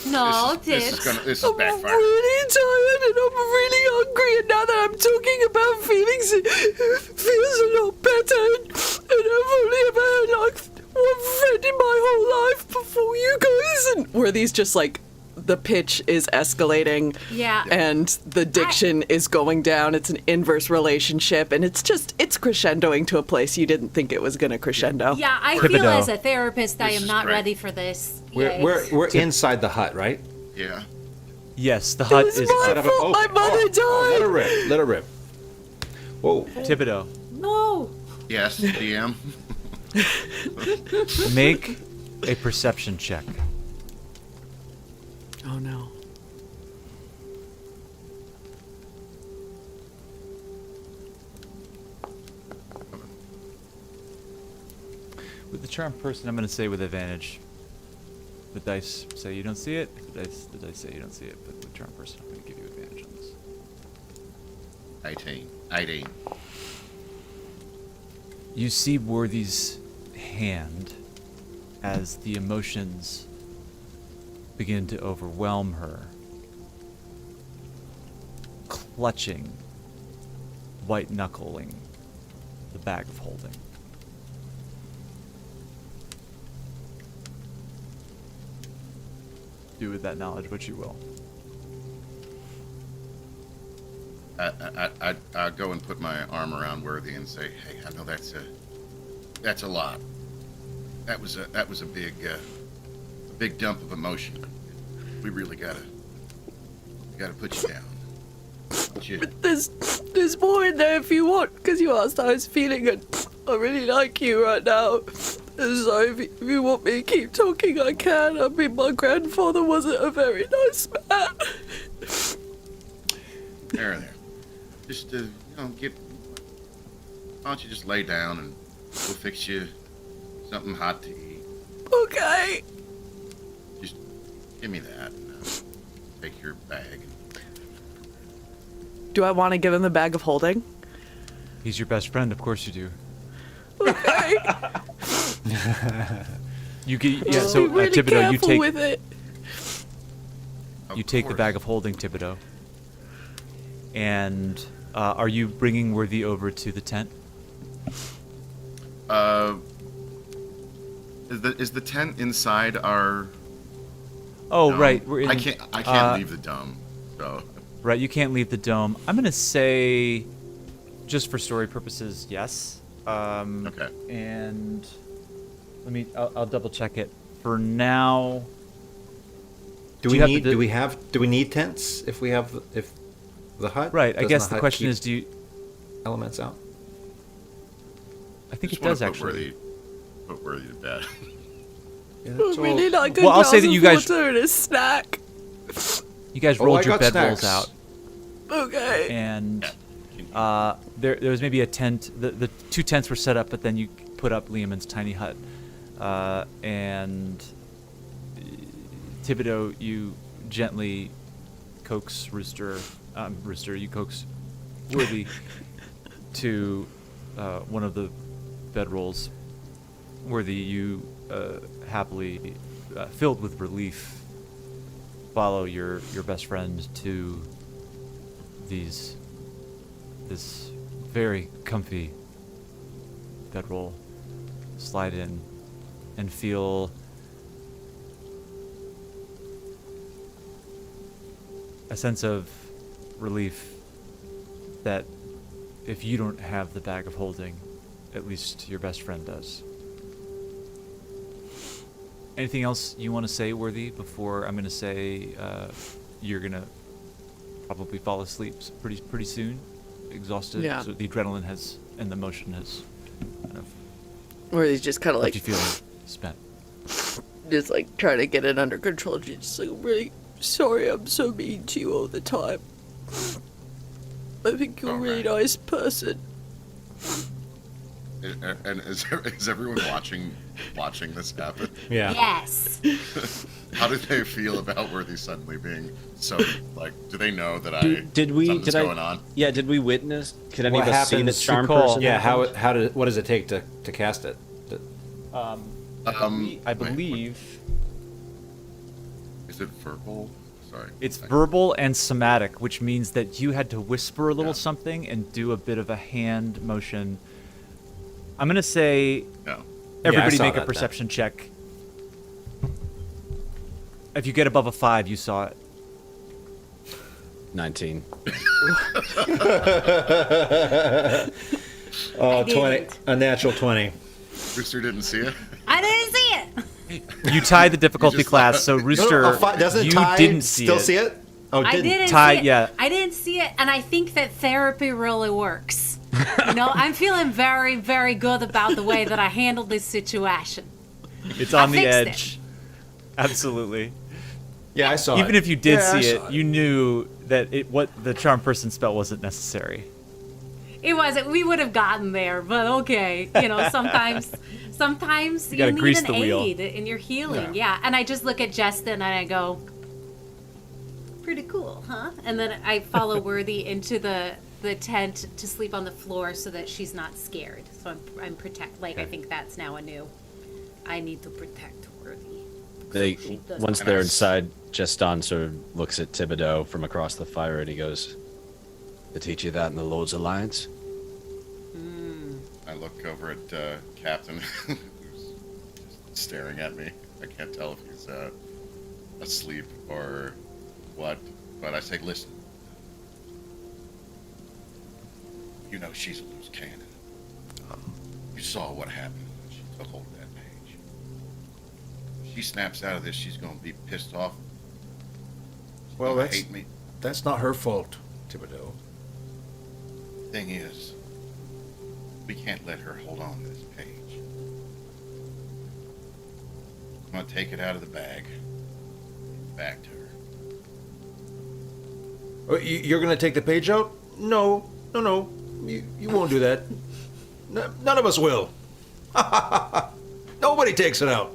No, this is I'm backfire. really tired and I'm really hungry, and now that I'm talking about feelings, it feels a lot better. And I've only ever had like one friend in my whole life before you guys. And Worthy's just like, the pitch is escalating. Yeah. And the diction is going down. It's an inverse relationship, and it's crescendoing to a place you didn't think it was going to crescendo. Yeah, I feel Thibodeaux. as a therapist I This am is not great. ready for this. We're inside the hut, right? Yeah. Yes, the hut was is my fault. My mother died. Let her rip. Let her rip. Whoa. Thibodeaux. No. Yes, DM. Make a perception check. Oh no. With the charmed person, I'm going to say with advantage. The dice say you don't see it. The dice say you don't see it. But with charmed person, I'm going to give you advantage on this. 18. You see Worthy's hand as the emotions begin to overwhelm her, clutching, white-knuckling the bag of holding. Do with that knowledge what you will. I go and put my arm around Worthy and say, "Hey, I know that's a lot. That was a big dump of emotion. We really gotta put you down." There's more in there if you want, because you asked how I was feeling, and I really like you right now. And so if you want me to keep talking, I can. I mean, my grandfather wasn't a very nice man. There. Just why don't you just lay down and we'll fix you something hot to eat. Okay. Just give me that and take your bag. Do I want to give him the bag of holding? He's your best friend, of course you do. Okay. You get Just so be really Thibodeaux, careful with it. you take the bag of holding, Thibodeaux. And are you bringing Worthy over to the tent? Is the tent inside our? Oh, dome? right. We're in, I can't leave the dome. So. Right, you can't leave the dome. I'm gonna say, just for story purposes, yes. Okay. And I'll double check it. For now. Do we need tents if the hut? Right. I Doesn't guess the the hut question keep is, do you? elements out? I think Just it does wanna actually. Put Worthy to bed. Yeah, I really like a Well, I'll glass say that of you guys- water and a snack. You guys Oh, rolled I your got bedrolls snacks. out, Okay. and there was maybe a tent. The two tents were set up, but then you put up Liamon's tiny hut, and Thibodeaux, you gently coax Rooster. You coax Worthy to one of the bedrolls. Worthy, you happily, filled with relief, follow your best friend to this very comfy bedroll, slide in, and feel a sense of relief that if you don't have the bag of holding, at least your best friend does. Anything else you want to say, Worthy, before I'm going to say you're going to probably fall asleep pretty soon, exhausted? Yeah. So the adrenaline and the motion has kind of Where he's just kind of like you feeling spent. just like trying to get it under control. She's just like, I'm really sorry I'm so mean to you all the time. I think you're a really nice person. And is everyone watching this happen? Yeah. Yes. How do they feel about Worthy suddenly being so, like, do they know that something's going on? Yeah, did we witness? Could any What of us see the happens- charm Good call. person? Yeah. What does it take to cast it? I believe Is it verbal? Sorry. it's verbal and somatic, which means that you had to whisper a little something and do a bit of a hand motion. I'm gonna say No. everybody saw make a that. perception check. If you get above a 5, you saw it. 19. Oh, I 20. didn't. A natural 20. Rooster didn't see it? I didn't see it. You tied the difficulty just class, thought- so Rooster, Doesn't you Ty didn't see still it. see it? Oh, I didn't Ty, see it. yeah. I didn't see it, and I think that therapy really works. You know, I'm feeling very, very good about the way that I handled this situation. It's on the fixed it. edge. Absolutely. Yeah, I saw it. Even if you did Yeah, I see saw it, you knew that what the charm person spell wasn't necessary. It wasn't. We would have gotten there, but okay. You know, sometimes you gotta need grease an the wheel. aid in your healing. Yeah. And I just look at Jestán and I go, pretty cool, huh? And then I follow Worthy into the tent to sleep on the floor so that she's not scared. So I'm protect. Like I think that's now a new. I need to protect Worthy. Once they're inside, Jestán sort of looks at Thibodeaux from across the fire and he goes, "They teach you that in the Lord's Alliance?" I look over at Captain, who's just staring at me. I can't tell if he's asleep or what, but I say, listen, you know she's a loose cannon. You saw what happened when she took hold of that page. If she snaps out of this, she's going to be pissed off. She's Well, gonna that's hate me. that's not her fault, Thibodeaux. Thing is, we can't let her hold on to this page. I'm gonna take it out of the bag, back to her. Oh, you're gonna take the page out? No. You won't do that. None of us will. Nobody takes it out.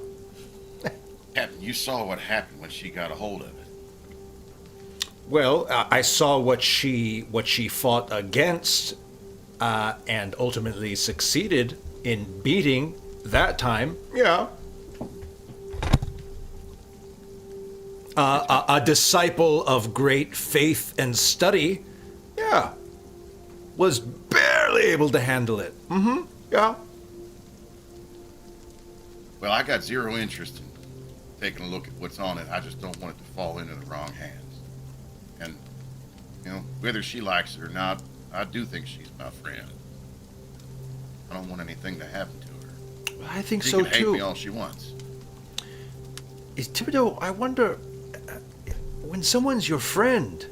Captain, you saw what happened when she got a hold of it. Well, I saw what she fought against, and ultimately succeeded in beating that time. Yeah. A disciple of great faith and study. Yeah. Was barely able to handle it. Mm-hmm. Yeah. Well, I got zero interest in taking a look at what's on it. I just don't want it to fall into the wrong hands. And, you know, whether she likes it or not, I do think she's my friend. I don't want anything to happen to her. I think She so can hate too. me all she wants. Is Thibodeaux, I wonder, when someone's your friend,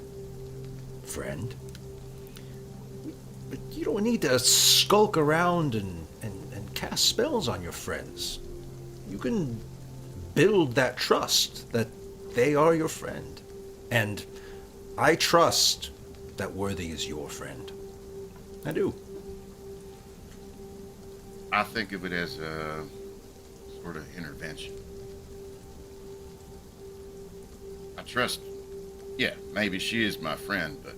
but you don't need to skulk around and cast spells on your friends. You can build that trust that they are your friend. And I trust that Worthy is your friend. I do. I think of it as a sort of intervention. I trust, yeah, maybe she is my friend, but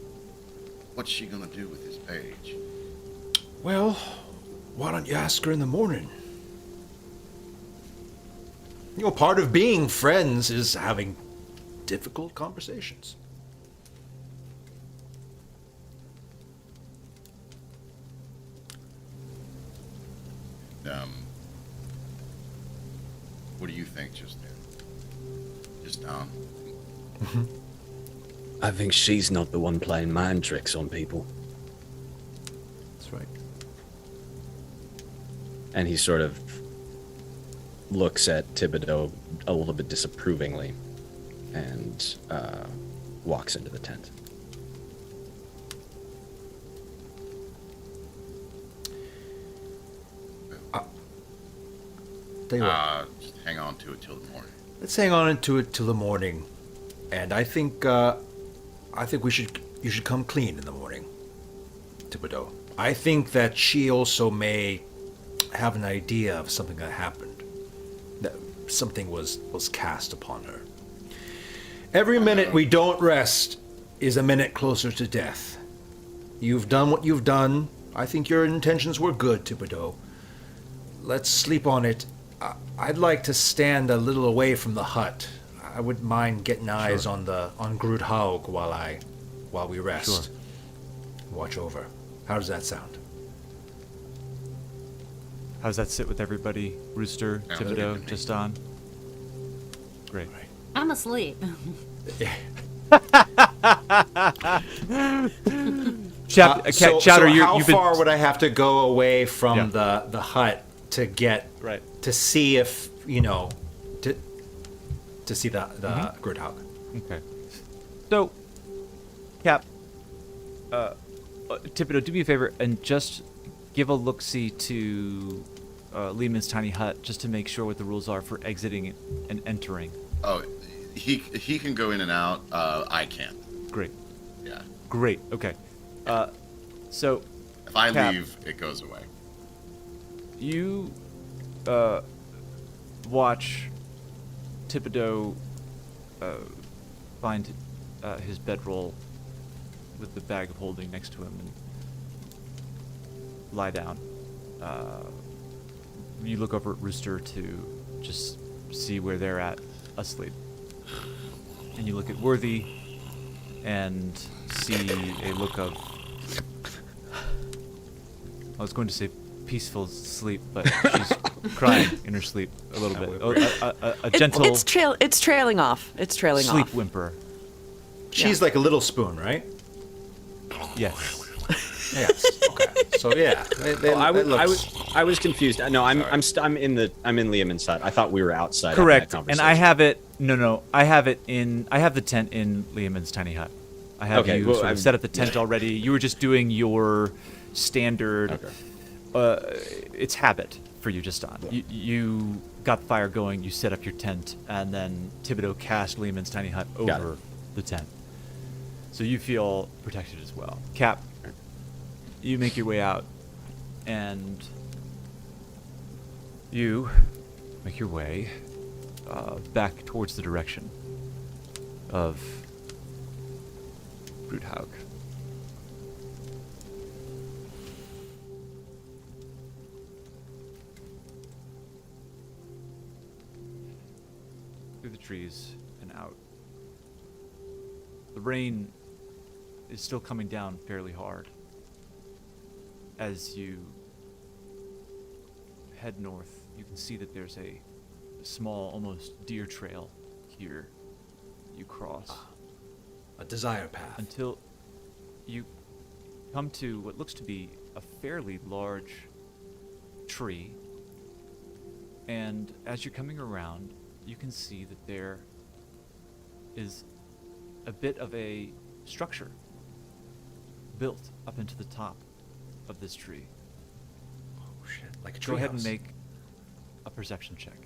what's she gonna do with this page? Well, why don't you ask her in the morning? You know, part of being friends is having difficult conversations. What do you think, Jestán? I think she's not the one playing mind tricks on people. That's right. And he sort of looks at Thibodeaux a little bit disapprovingly and walks into the tent. Tell you what. Just hang on to it till the morning. Let's hang on to it till the morning, and I think you should come clean in the morning, Thibodeaux. I think that she also may have an idea of something that happened, that something was cast upon her. Every minute we don't rest is a minute closer to death. You've done what you've done. I think your intentions were good, Thibodeaux. Let's sleep on it. I'd like to stand a little away from the hut. I wouldn't mind getting eyes on Grudd Haug while we rest. Sure. Watch over. How does that sound? How does that sit with everybody? Rooster, Sounds Thibodeaux, good to me. Jestán? Great. I'm asleep. Chowder, how you've been... far would I have to go away from Yeah. the hut to get Right. to see if to see the Grudd Haug? Okay. So, Cap, Thibodeaux, do me a favor and just give a look-see to Lehman's tiny hut just to make sure what the rules are for exiting and entering. Oh, he can go in and out. I can't. Great. Yeah. Great. Okay. So, If I Cap, leave, it goes away. you watch Thibodeaux find his bedroll with the bag of holding next to him and lie down. You look over at Rooster to just see where they're at asleep. And you look at Worthy and see a look of... I was going to say peaceful sleep, but she's crying in her sleep a little bit. A gentle It's trailing off. It's trailing sleep off. whimper. She's like a little spoon, right? Yes. Yes. Okay. So yeah, I was confused. No, I'm in Lehman's hut. I thought we were outside. Correct. Having that And I have it. No. I have the tent in Lehman's tiny hut. I have Okay, you well, sort of set up the tent already. You were just doing your standard. Okay. It's habit for you, Jestán. You got the fire going. You set up your tent, and then Thibodeaux cast Lehman's tiny hut over the tent. So you feel protected as well. Cap, you make your way out, and you make your way back towards the direction of Grudd Haug. Through the trees and out. The rain is still coming down fairly hard as you head north. You can see that there's a small, almost deer trail here you cross. a desire path. Until you come to what looks to be a fairly large tree. And as you're coming around, you can see that there is a bit of a structure built up into the top of this tree. Oh shit! Like a treehouse. Go ahead and make a perception check.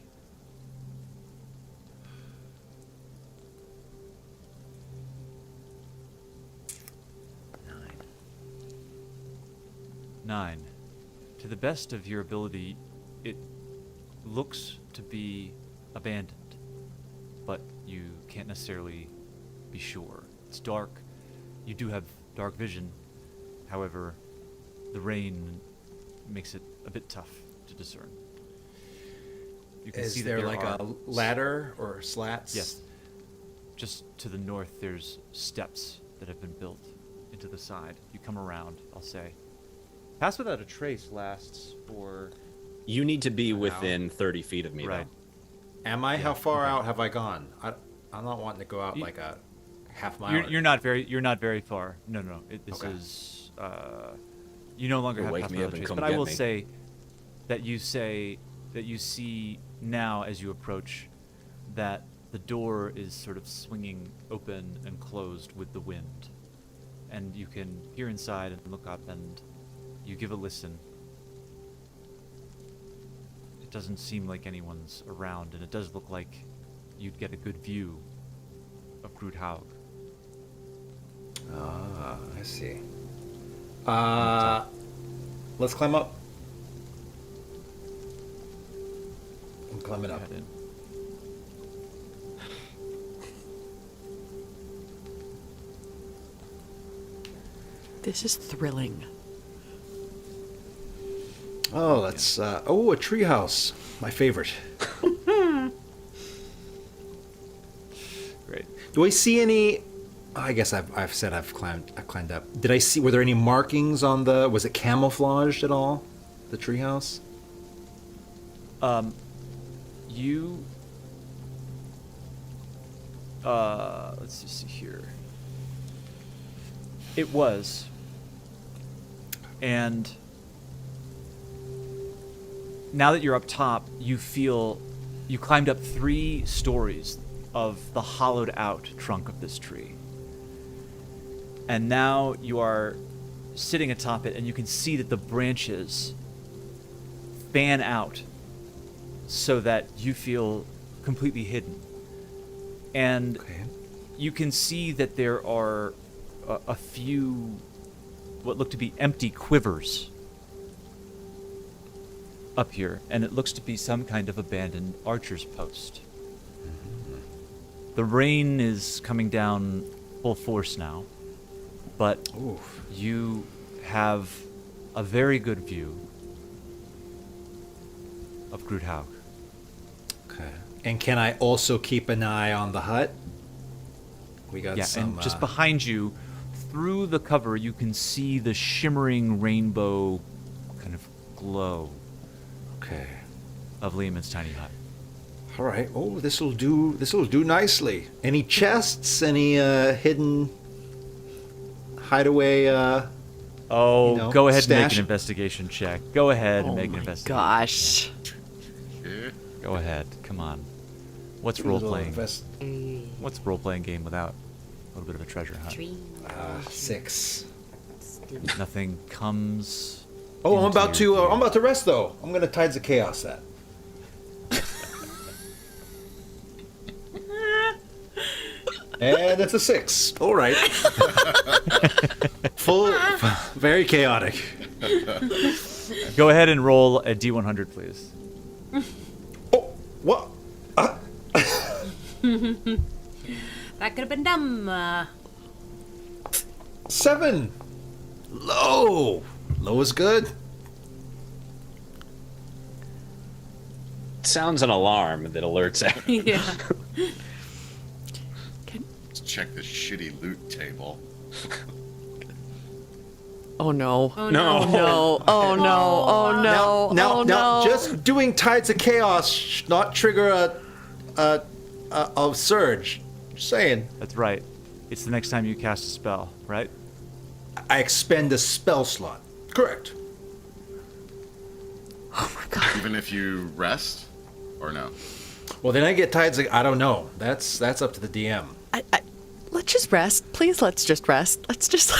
9. To the best of your ability, it looks to be abandoned, but you can't necessarily be sure. It's dark. You do have dark vision. However, the rain makes it a bit tough to discern. You can Is see that there like are a ladder or slats? Yes. Just to the north, there's steps that have been built into the side. You come around, I'll say. Pass without a trace lasts for... You need to be within 30 feet of me, Right. though. Am I? How far out have I gone? I'm not wanting to go out You- like a half mile. You're not very far. No. This Okay. is you no longer You'll have wake pass me without up a and trace. come But I get will me. say that you see now as you approach that the door is sort of swinging open and closed with the wind, and you can hear inside and look up and you give a listen. doesn't seem like anyone's around, and it does look like you'd get a good view of Grudd Haug. Ah, I see. Let's climb up. I'm climbing up. This is thrilling. Oh, that's a treehouse. My favorite. Great. Do I see any? I guess I've said I've climbed up. Did I see? Were there any markings on the? Was it camouflaged at all? The treehouse. You. Let's just see here. It was. And now that you're up top, you feel you climbed up 3 stories of the hollowed out trunk of this tree. And now you are sitting atop it, and you can see that the branches fan out so that you feel completely hidden. And you can see that there are a few what look to be empty quivers up here, and it looks to be some kind of abandoned archer's post. The rain is coming down full force now, but you have a very good view of Grudd Haug. Okay. And can I also keep an eye on the hut? We got some. And just behind you, through the cover, you can see the shimmering rainbow kind of glow. Okay. Of Lehman's tiny hut. All right. Oh, this'll do nicely. Any chests? Any hidden hideaway? Go ahead and make stash? an investigation check. Go ahead and make an investigation. Gosh. Go ahead. Come on. What's role playing? What's role playing game without a little bit of a treasure hunt? 6. Nothing comes. Oh, I'm about to rest though. I'm gonna Tides of Chaos that. And it's a 6. All right. Very chaotic. Go ahead and roll a D100, please. Oh, what? That could have been dumb. 7. Low. Low is good. Sounds an alarm that alerts everyone. Yeah. Let's check the shitty loot table. Oh no. Oh, no. no. Oh no. Oh no. Oh no. Now, just doing Tides of Chaos should not trigger a surge. Just saying. That's right. It's the next time you cast a spell, right? I expend a spell slot. Correct. Oh my god. Even if you rest, or no? Well, then I get Tides of... I don't know. That's up to the DM. Let's just rest. Please, let's just rest. Let's just,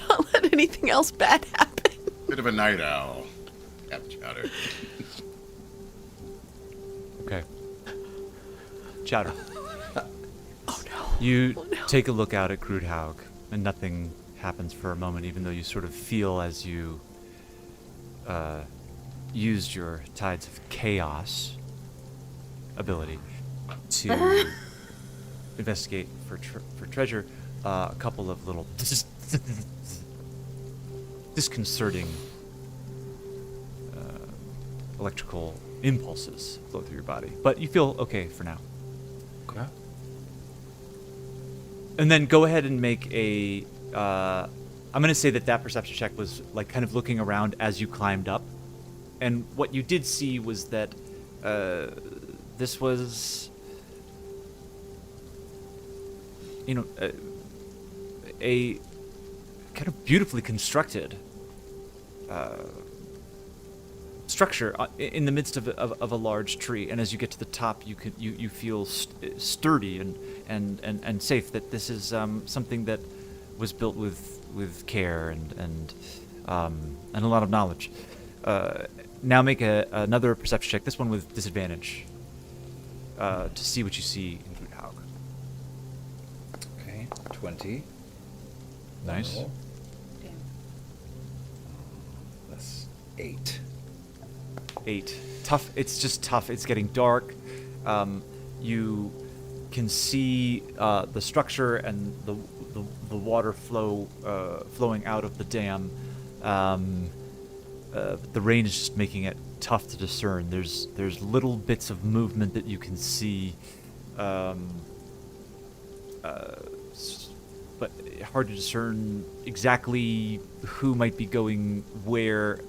not let anything else bad happen. Bit of a night owl. Cap Chowder. Okay. Chowder. Oh no. You take a look out at Grudd Haug, and nothing happens for a moment, even though you sort of feel as you used your Tides of Chaos ability to investigate for treasure, a couple of little disconcerting electrical impulses flow through your body, but you feel okay for now. Okay. And then go ahead and make a I'm going to say that perception check was kind of looking around as you climbed up, and what you did see was that this was a kind of beautifully constructed structure in the midst of a large tree, and as you get to the top, you feel sturdy and safe. That this is something that was built with care and a lot of knowledge. now make another perception check. This one with disadvantage. To see what you see in Grudd Haug. Okay, 20. Nice. Roll. That's 8. 8. Tough. It's just tough. It's getting dark. You can see the structure and the water flowing out of the dam. The rain is just making it tough to discern. There's little bits of movement that you can see, but hard to discern exactly who might be going where.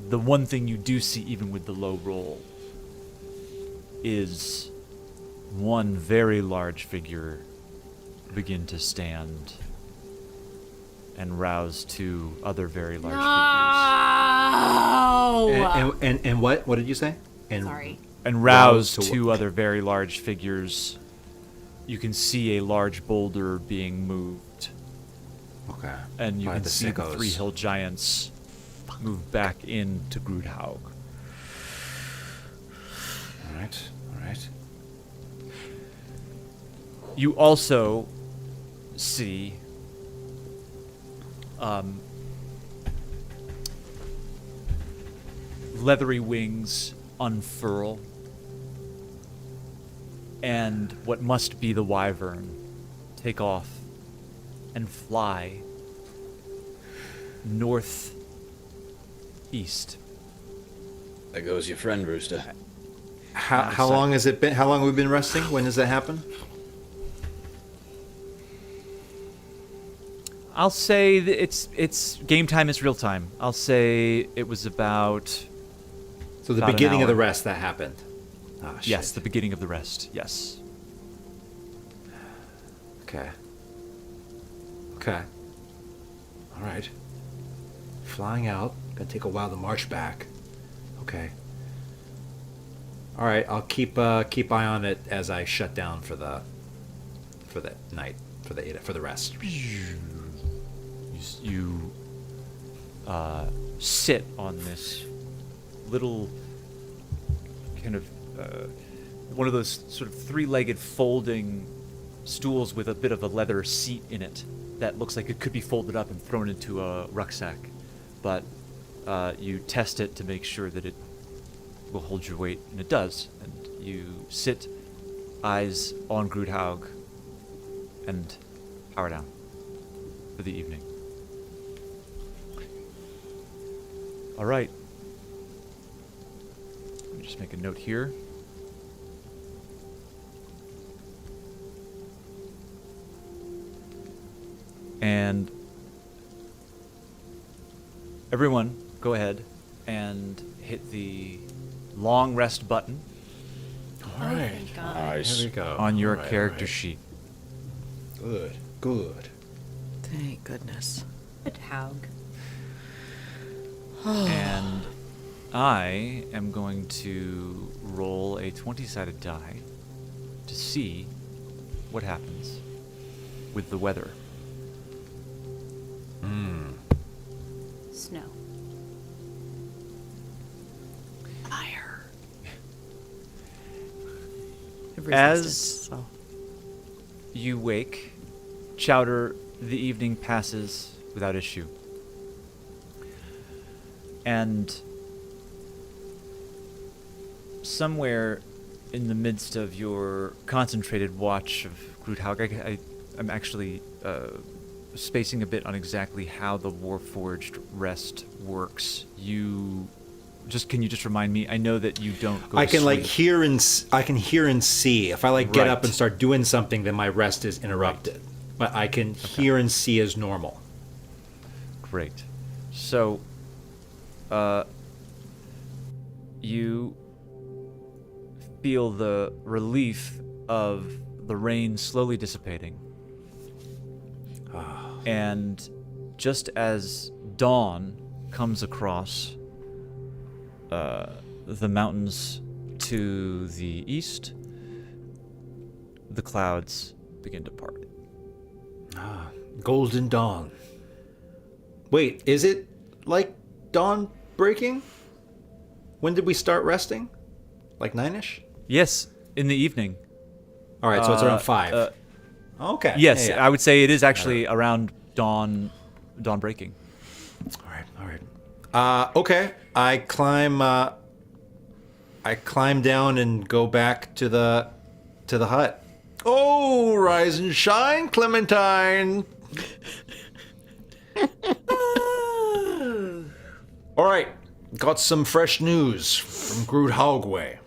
The one thing you do see, even with the low roll, is one very large figure begin to stand and rouse two other very large figures. And what? What did you say? Sorry. And rouse two other very large figures. You can see a large boulder being moved. Okay. And you By can the see the sickos. 3 hill giants move back into Grudd Haug. All right. You also see leathery wings unfurl, and what must be the wyvern take off and fly northeast. There goes your friend, Rooster. How long has it been? How long have we been resting? When does that happen? I'll say that it's game time is real time. I'll say it was about. So the about an beginning of the hour. rest that happened. Oh, shit. Yes, the beginning of the rest. Yes. Okay. All right. Flying out. Gonna take a while to march back. Okay. All right, I'll keep eye on it as I shut down for the night for the rest. You sit on this little kind of one of those sort of three-legged folding stools with a bit of a leather seat in it that looks like it could be folded up and thrown into a rucksack, but you test it to make sure that it will hold your weight, and it does. And you sit, eyes on Grudd Haug, and power down for the evening. All right. Let me just make a note here. And everyone, go ahead and hit the long rest button All right. Thank God. Nice. Here we go. on your All right, character all right. sheet. Good. Thank goodness. Grudd Haug. And I am going to roll a 20-sided die to see what happens with the weather. Snow. Fire. As you wake, Chowder, the evening passes without issue. And somewhere in the midst of your concentrated watch of Grudd Haug, I'm actually spacing a bit on exactly how the Warforged rest works. Can you just remind me? I know that you don't go I to can sleep. I can hear and see. If I get up Right. and start doing something, then my rest is interrupted. But I can hear and see as normal. Great. So, you feel the relief of the rain slowly dissipating. And just as dawn comes across the mountains to the east, the clouds begin to part. Golden dawn. Wait, is it like dawn breaking? when did we start resting? Like 9ish? Yes, in the evening. All right, so it's around 5. Okay. Yes, Yeah. I would say it is actually around dawn breaking. All right. Okay. I climb down and go back to the hut. Oh, rise and shine, Clementine. All right. Got some fresh news from Grudd Haug way.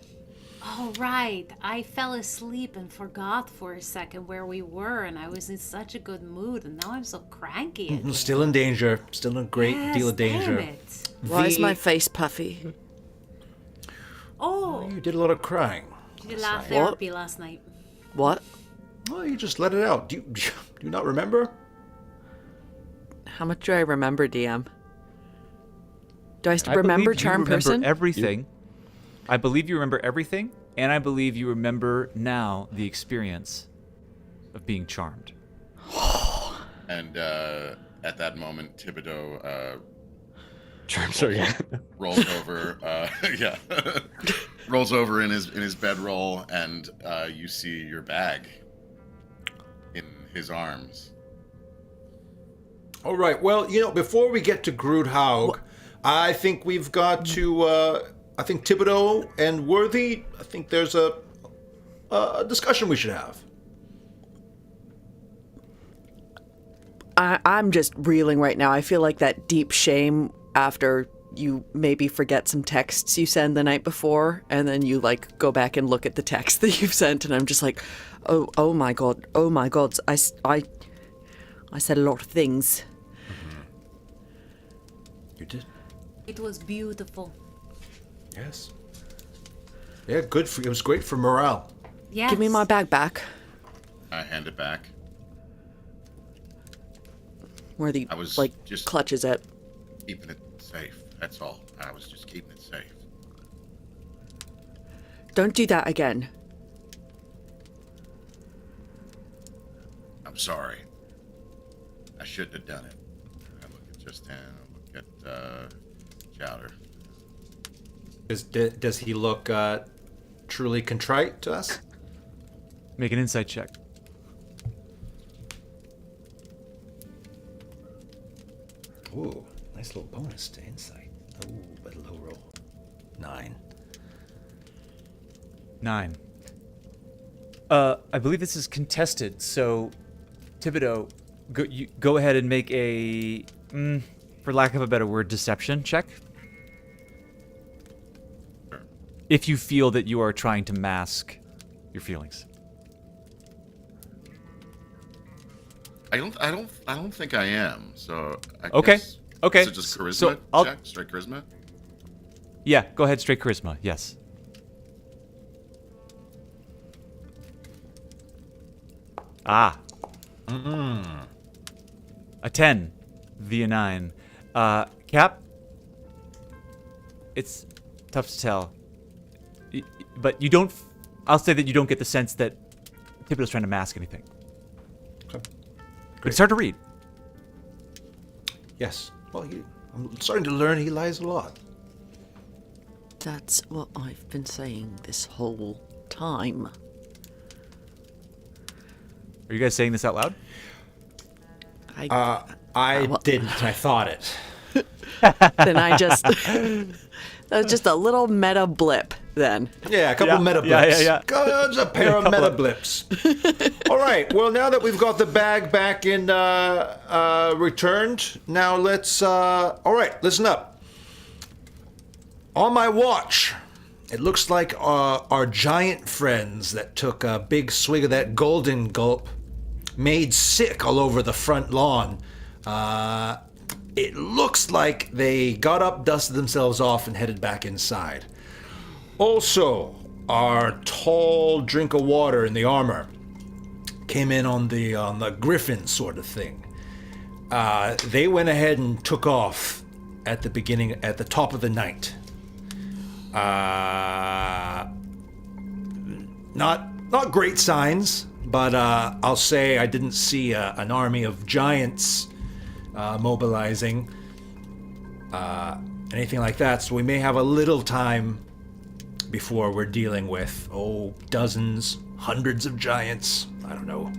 Oh, right. I fell asleep and forgot for a second where we were, and I was in such a good mood, and now I'm so cranky again. Still in danger. Still in a great deal of danger. Damn it. Why is my face puffy? Oh, You did a lot of crying. you did laugh therapy last night. What? Well, you just let it out. Do you not remember? How much do I remember, DM? Do I still I remember believe Charm you remember Person? everything. I believe you remember everything, and I believe you remember now the experience of being charmed. And at that moment, Thibodeaux Charms her again. rolls over. Yeah, rolls over in his bedroll, and you see your bag in his arms. All right. Well, before we get to Grudd Haug, I think we've got to. I think Thibodeaux and Worthy. I think there's a discussion we should have. I'm just reeling right now. I feel like that deep shame after you maybe forget some texts you send the night before, and then you like go back and look at the text that you've sent, and I'm just like, oh my god, I said a lot of things. You did. It was beautiful. Yes. Yeah, good for. It was great for morale. Yes. Give me my bag back. I hand it back. Where the I was like just- clutches it. Keeping it safe. That's all. I was just keeping it safe. Don't do that again. I'm sorry. I shouldn't have done it. I look at Jestán. I look at Chowder. Does he look truly contrite to us? Make an insight check. Ooh, nice little bonus to insight. Ooh, but a low roll. 9. 9. I believe this is contested, so Thibodeaux, go ahead and make a, for lack of a better word, deception check. Sure. If you feel that you are trying to mask your feelings. I don't think I am. So I Okay. guess, Okay. Is it just charisma So I'll- check? Straight charisma? Yeah, go ahead, straight charisma. Yes. Ah. A 10 via 9. Cap, it's tough to tell. But you don't, I'll say that you don't get the sense that Thibodeaux's trying to mask anything. Okay. But it's hard to read. Yes. Well, I'm starting to learn he lies a lot. That's what I've been saying this whole time. Are you guys saying this out loud? I didn't. I thought it. Then I just... That was just a little meta blip then. Yeah, a couple meta blips. God's a pair of meta blips. All right. Well, now that we've got the bag back in returned, now let's. All right, listen up. On my watch, it looks like our giant friends that took a big swig of that golden gulp made sick all over the front lawn. It looks like they got up, dusted themselves off, and headed back inside. Also, our tall drink of water in the armor came in on the griffin sort of thing. They went ahead and took off at the top of the night. Not great signs, but I'll say I didn't see an army of giants mobilizing. anything like that, so we may have a little time before we're dealing with, dozens, hundreds of giants. I don't know.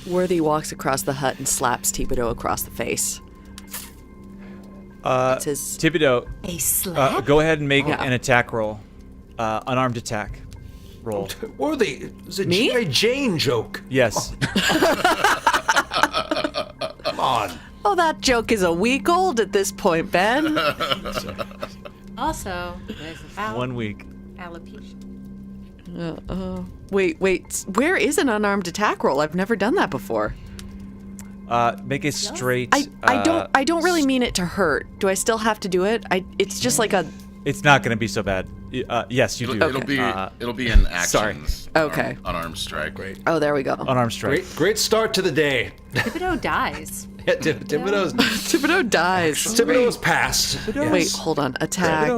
Worthy walks across the hut and slaps Thibodeaux across the face. Thibodeaux, A slap? go ahead and make an attack roll. Unarmed attack roll. Worthy, it's a Me? G.I. Jane joke. Yes. Come on. Oh, that joke is a week old at this point, Ben. Also, there's about 1 week. alopecia. Wait. Where is an unarmed attack roll? I've never done that before. Make a straight. I don't really mean it to hurt. Do I still have to do it? It's just like a. It's not going to be so bad. Yes, you do. It'll be in actions. Sorry. Okay. Unarmed strike. Great. Oh, there we go. Unarmed strike. Great start to the day. Thibodeaux dies. Thibodeaux dies. Thibodeaux's passed. Wait, hold on. Attack.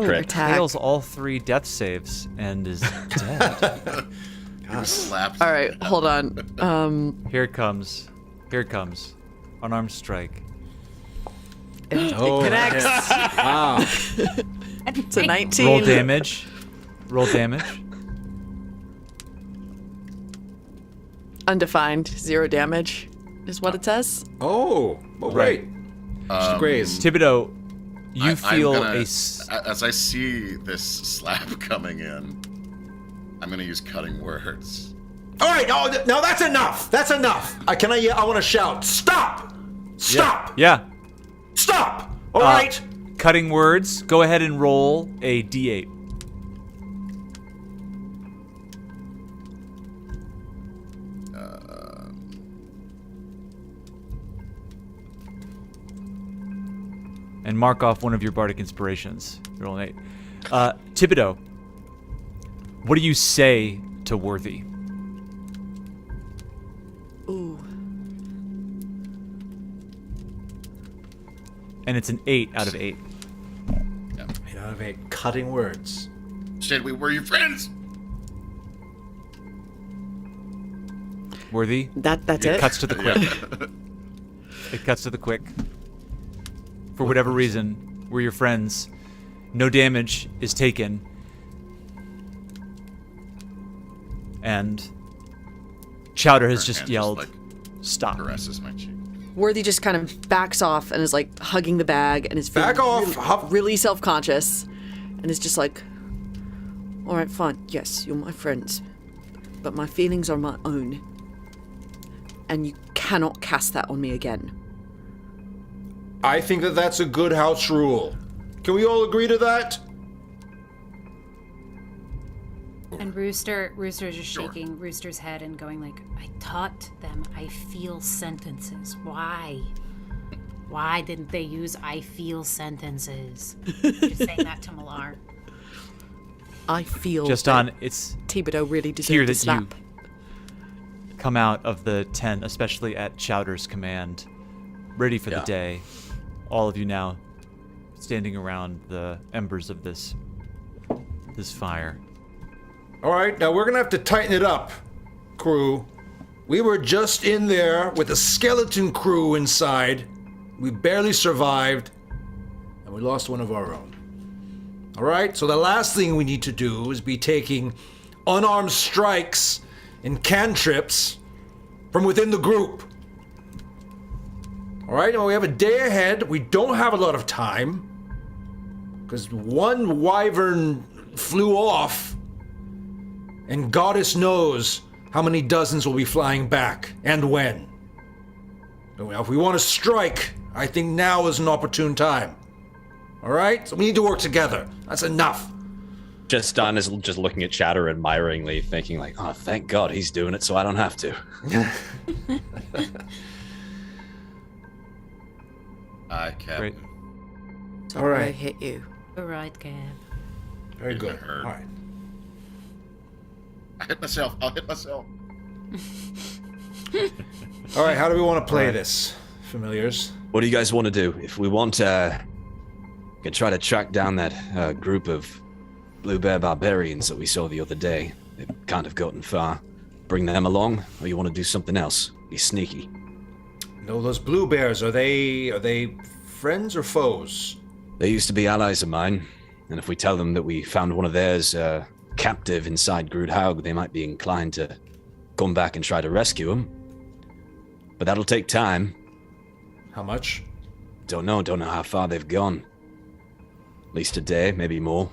Fails all 3 death saves and is dead. Slapped. All right, hold on. Here it comes. Unarmed strike. It connects. Wow. It's a 19. Roll damage. Undefined. 0 damage is what it says. Great. Just grazed. Thibodeaux, you I'm feel gonna, a. As I see this slap coming in, I'm gonna use cutting words. All right, no, that's enough. That's enough. I want to shout. Stop! Stop! Yeah. Stop! All right. Cutting words. Go ahead and roll a d8. And mark off one of your bardic inspirations. Roll an 8. Thibodeaux, what do you say to Worthy? Ooh. And it's an 8 out of 8. 8 out of 8. Cutting words. Said we were your friends. Worthy? That's It it? cuts to the quick. It cuts to the quick. For whatever reason, we're your friends. No damage is taken. And Chowder has just yelled, stop. Caresses my cheek. Worthy just kind of backs off and is like hugging the bag and is Back off. really self-conscious and is just like, all right, fine. Yes, you're my friends, but my feelings are my own. And you cannot cast that on me again. I think that's a good house rule. Can we all agree to that? And Rooster is just shaking Rooster's head and going like, I taught them I feel sentences. Why? Why didn't they use I feel sentences? Just saying that to Malar. I feel Just that on, it's Thibodeaux really here deserved a that slap. you come out of the tent, especially at Chowder's command, ready for the day. All of you now standing around the embers of this fire. All right, now we're gonna have to tighten it up, crew. We were just in there with a skeleton crew inside. We barely survived, and we lost one of our own. All right, so the last thing we need to do is be taking unarmed strikes and cantrips from within the group. All right, now we have a day ahead. We don't have a lot of time because one wyvern flew off, and Goddess knows how many dozens will be flying back and when. So now, if we want to strike, I think now is an opportune time. All right, so we need to work together. That's enough. Jestán is just looking at Chowder admiringly, thinking like, "Oh, thank God he's doing it, so I don't have to." Aye, Captain. Great. All right. I hit you. All right, Gab. Very good. Heard. All right. I hit myself. I'll hit myself. All right, how do we want to play this, familiars? What do you guys want to do? If we want, we can try to track down that group of blue bear barbarians that we saw the other day. They've kind of gotten far. Bring them along, or you want to do something else? Be sneaky. No, those blue bears, are they friends or foes? They used to be allies of mine, and if we tell them that we found one of theirs captive inside Grudd Haug, they might be inclined to come back and try to rescue him. But that'll take time. How much? Don't know how far they've gone. At least a day, maybe more.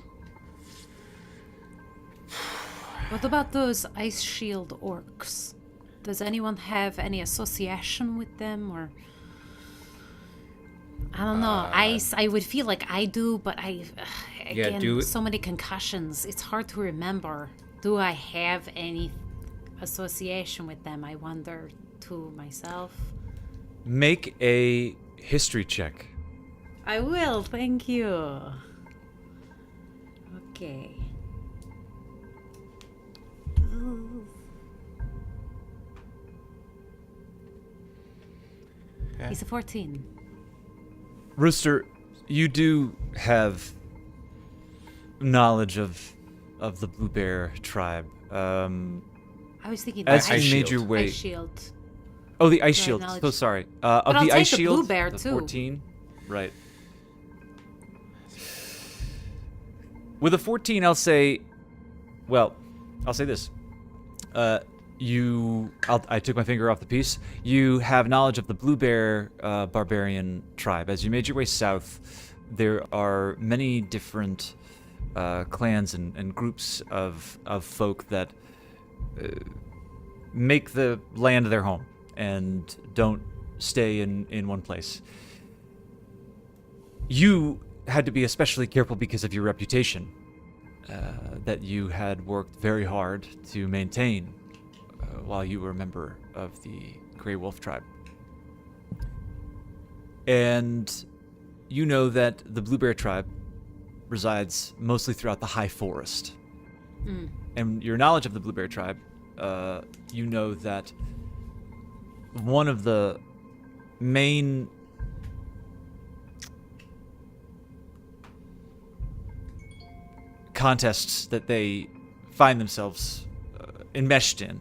What about those ice shield orcs? Does anyone have any association with them, or... I don't know. I would feel like I do, but so many concussions. It's hard to remember. Do I have any association with them? I wonder to myself. Make a history check. I will, thank you. Okay. He's a 14. Rooster, you do have knowledge of the Blue Bear tribe. I was thinking as the you made your way. Ice shield. Oh, the ice shield. Knowledge. So sorry. But Of I'll the take ice shield, Blue Bear, the too. 14. Right. With a 14, I'll say. Well, I'll say this. I took my finger off the piece. You have knowledge of the Blue Bear barbarian tribe. As you made your way south, there are many different clans and groups of folk that make the land their home and don't stay in one place. You had to be especially careful because of your reputation that you had worked very hard to maintain while you were a member of the Grey Wolf tribe. And you know that the Blue Bear tribe resides mostly throughout the high forest. And your knowledge of the Blue Bear tribe, you know that one of the main contests that they find themselves enmeshed in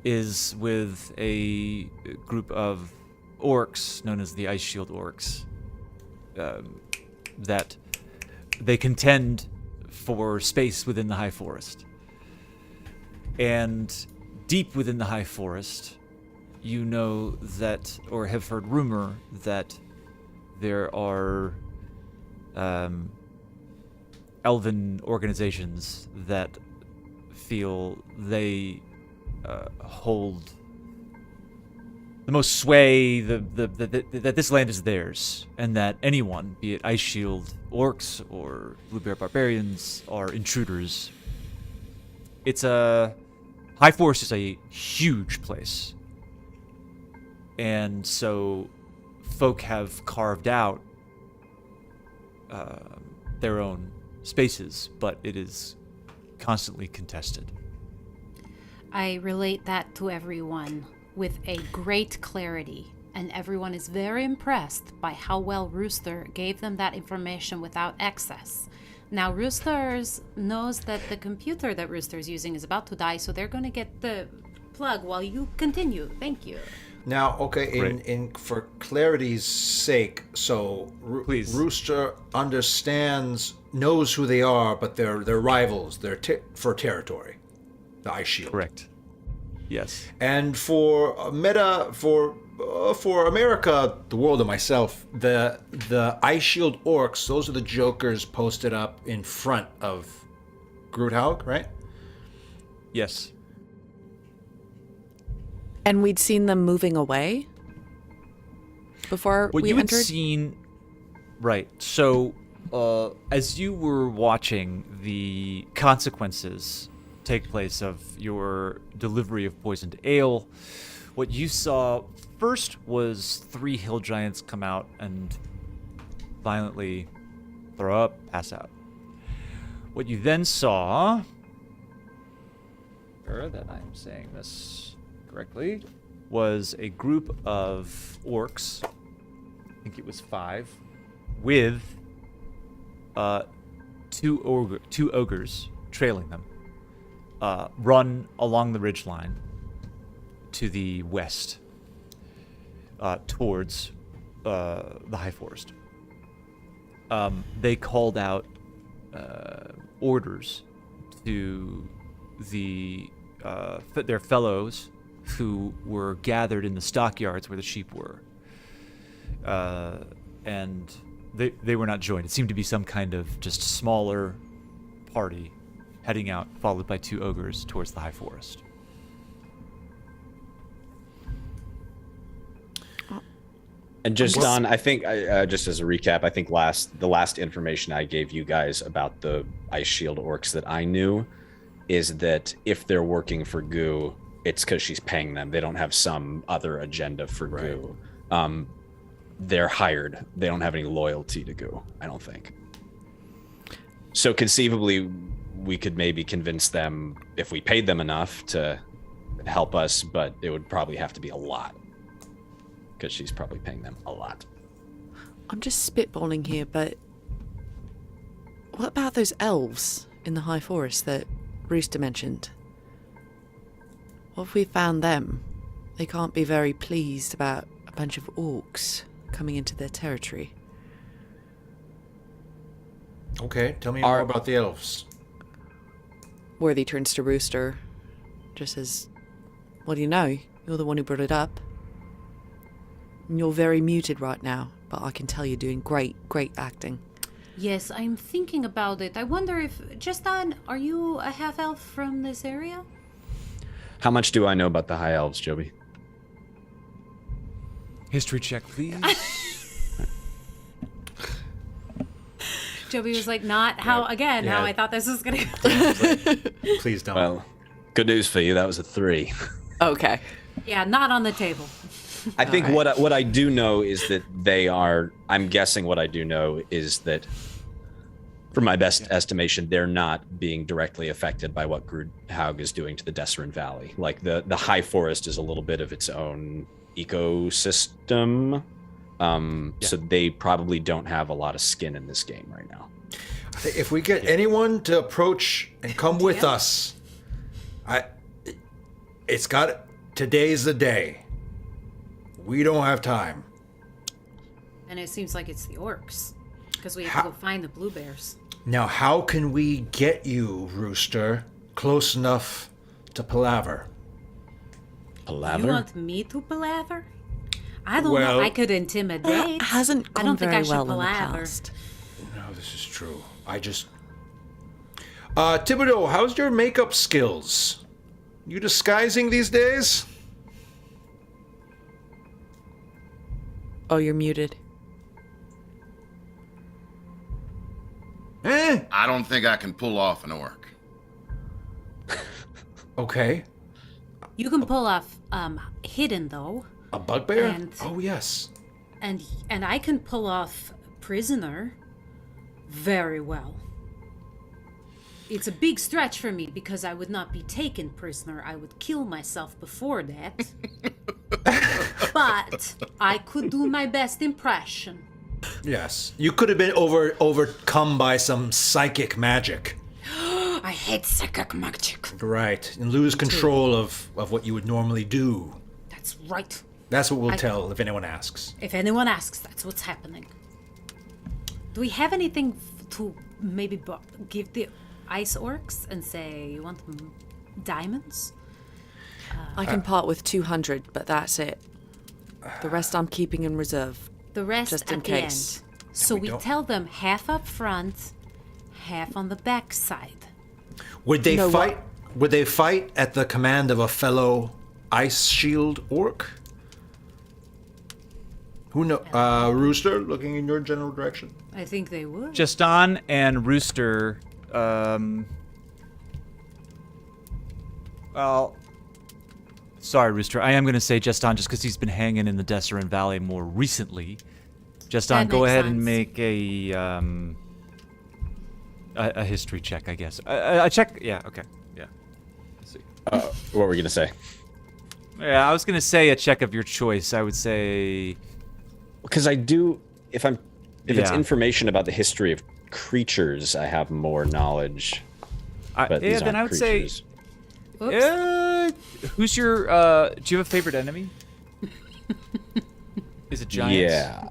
is with a group of orcs known as the Ice Shield Orcs that they contend for space within the high forest. And deep within the high forest, you know that, or have heard rumor that there are elven organizations that feel they hold the most sway, that this land is theirs, and that anyone, be it Ice Shield orcs or Blue Bear barbarians, are intruders. High Forest is a huge place, and so folk have carved out their own spaces, but it is constantly contested. I relate that to everyone with a great clarity, and everyone is very impressed by how well Rooster gave them that information without excess. Now, Rooster knows that the computer that Rooster is using is about to die, so they're going to get the plug while you continue. Thank you. Now, okay, in for clarity's sake, so Rooster knows who they are, but they're rivals. They're for territory. The Ice Shield. Correct. Yes. And for America, the world, and myself, the Ice Shield orcs, those are the jokers posted up in front of Grudd Haug, right? Yes. And we'd seen them moving away before what we you entered? Had seen, right. So, as you were watching the consequences take place of your delivery of poisoned ale, what you saw first was 3 hill giants come out and violently throw up, pass out. What you then saw, that I'm saying this correctly, was a group of orcs, I think it was 5, with 2 ogres trailing them, run along the ridgeline to the west, towards the high forest. they called out orders to their fellows who were gathered in the stockyards where the sheep were. And they were not joined. It seemed to be some kind of just smaller party heading out, followed by 2 ogres towards the high forest. And just I think, just as a recap, I think the last information I gave you guys about the Ice Shield orcs that I knew is that if they're working for Goo, it's because she's paying them. They don't have some other agenda for Goo. They're hired. They don't have any loyalty to Goo, I don't think. So conceivably, we could maybe convince them if we paid them enough to help us, but it would probably have to be a lot. Because she's probably paying them a lot. I'm just spitballing here, but what about those elves in the high forest that Rooster mentioned? What if we found them? They can't be very pleased about a bunch of orcs coming into their territory. Okay, tell me more about the elves. Worthy turns to Rooster, just says, "What do you know? You're the one who brought it up. And you're very muted right now, but I can tell you're doing great acting." Yes, I'm thinking about it. I wonder if, Jestán, are you a half-elf from this area? How much do I know about the High Elves, Joby? History check, please. Joby was like, not how I thought this was going to go. Please don't. Well, good news for you. That was a 3. Okay. Yeah, not on the table. I think what I do know is that they are. I'm guessing what I do know is that, from my best estimation, they're not being directly affected by what Grudd Haug is doing to the Desserin Valley. Like the high forest is a little bit of its own ecosystem, so they probably don't have a lot of skin in this game right now. If we get anyone to approach and come with us, today's the day. We don't have time. And it seems like it's the orcs, because we have to go find the blue bears. Now, how can we get you, Rooster, close enough to palaver? You want me to palaver? I don't know. I could intimidate. Hasn't gone I don't think very I should well in the palaver. past. No, this is true. Thibodeaux, how's your makeup skills? You disguising these days? Oh, you're muted. I don't think I can pull off an orc. Okay. You can pull off hidden, though. A bugbear? And, yes. And I can pull off prisoner very well. It's a big stretch for me because I would not be taken prisoner. I would kill myself before that. But I could do my best impression. Yes. You could have been overcome by some psychic magic. I hate psychic magic. Right. And lose control of what you would normally do. That's right. That's what we'll tell if anyone asks. If anyone asks, that's what's happening. Do we have anything to maybe give the ice orcs and say, you want diamonds? I can part with 200, but that's it. The rest I'm keeping in reserve. The rest just in at case. The end. So we tell them half up front, half on the back side. Would they fight? Would they fight at the command of a fellow ice shield orc? Who know? Rooster, looking in your general direction. I think they would. Jestán and Rooster. Well, sorry, Rooster. I am going to say Jestán just because he's been hanging in the Desserin Valley more recently. Jestán, go ahead and make a history check, I guess. A check. Yeah. Okay. Yeah. Let's see. What were you going to say? Yeah, I was going to say a check of your choice. I would say. Because I do, if it's information about the history of creatures, I have more knowledge. But these then I would creatures. say. Who's your? Do you have a favorite enemy? Is it giants? Yeah.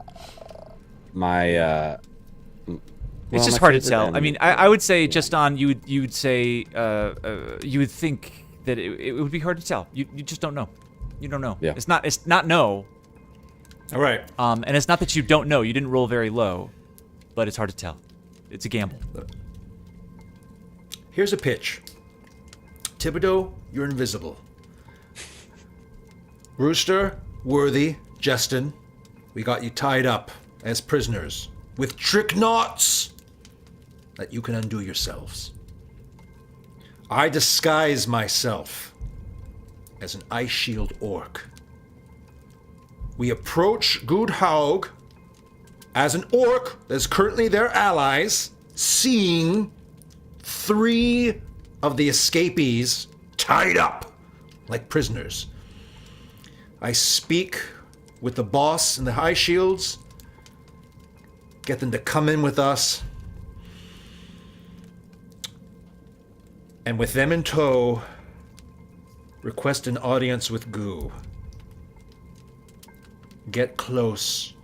My It's just hard to tell. I mean, I would say just on you would say you would think that it would be hard to tell. You just don't know. You don't know. Yeah. It's not no. All right. And it's not that you don't know. You didn't roll very low, but it's hard to tell. It's a gamble. Here's a pitch. Thibodeaux, you're invisible. Rooster, Worthy, Jestán, we got you tied up as prisoners with trick knots that you can undo yourselves. I disguise myself as an ice shield orc. We approach Grudd Haug as an orc that's currently their allies, seeing 3 of the escapees tied up like prisoners. I speak with the boss and the high shields, get them to come in with us, and with them in tow, request an audience with Goo. Get close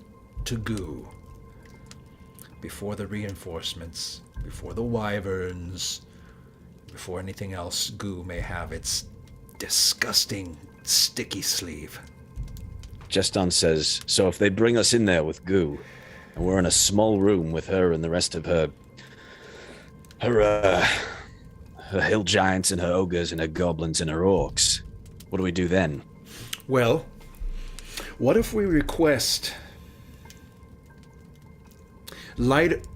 to Goo before the reinforcements, before the wyverns, before anything else Goo may have its disgusting, sticky sleeve. Jestán says, so if they bring us in there with Goo, and we're in a small room with her and the rest of her hill giants and her ogres and her goblins and her orcs, what do we do then? Well, what if we request light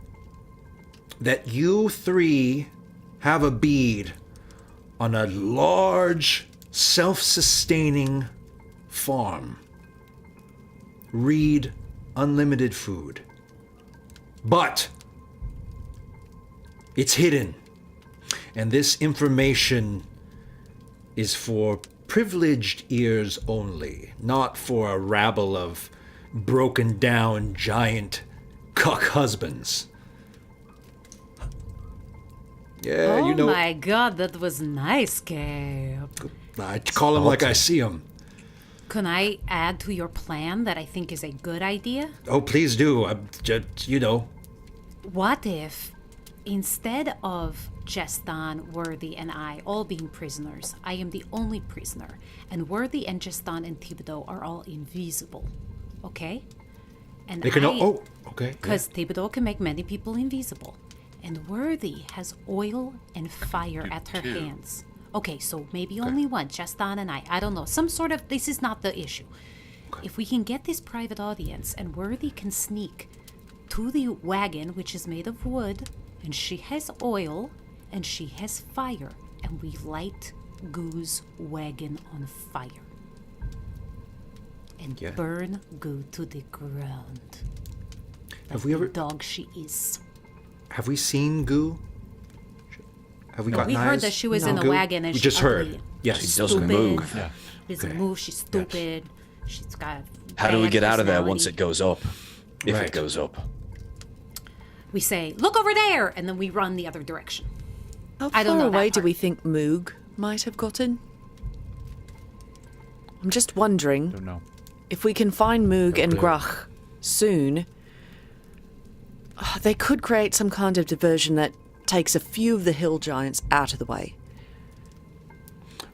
that you 3 have a bead on a large, self-sustaining farm. Read unlimited food. But it's hidden. And this information is for privileged ears only, not for a rabble of broken down giant cuck husbands. Yeah, Oh you know. my god, that was nice, Cap. I call him like I see him. Can I add to your plan that I think is a good idea? Oh, please do. I'm just, What if, instead of Jestán, Worthy, and I all being prisoners, I am the only prisoner, and Worthy and Jestán and Thibodeaux are all invisible, okay? And they can. Okay. Because Thibodeaux can make many people invisible, and Worthy has oil and fire at her hands. Okay, so maybe only one, Jestán and I don't know, some sort of, this is not the issue. Okay. If we can get this private audience and Worthy can sneak to the wagon, which is made of wood, and she has oil, and she has fire, and we light Goo's wagon on fire. And burn Goo to the ground. Have we ever... dog she is. Have we seen Goo? Have we gotten We eyes? heard that she was in a wagon and we she's just heard. ugly. Yes. She doesn't move. Yeah. Doesn't move. She's stupid. She's got. How do we bad get out of there personality. once it goes up? If it goes up. We say, "Look over there," and then we run the other direction. How I don't far know that away do part. we think Moog might have gotten? I'm just wondering Don't know. if we can find Moog and Grudd soon. They could create some kind of diversion that takes a few of the hill giants out of the way.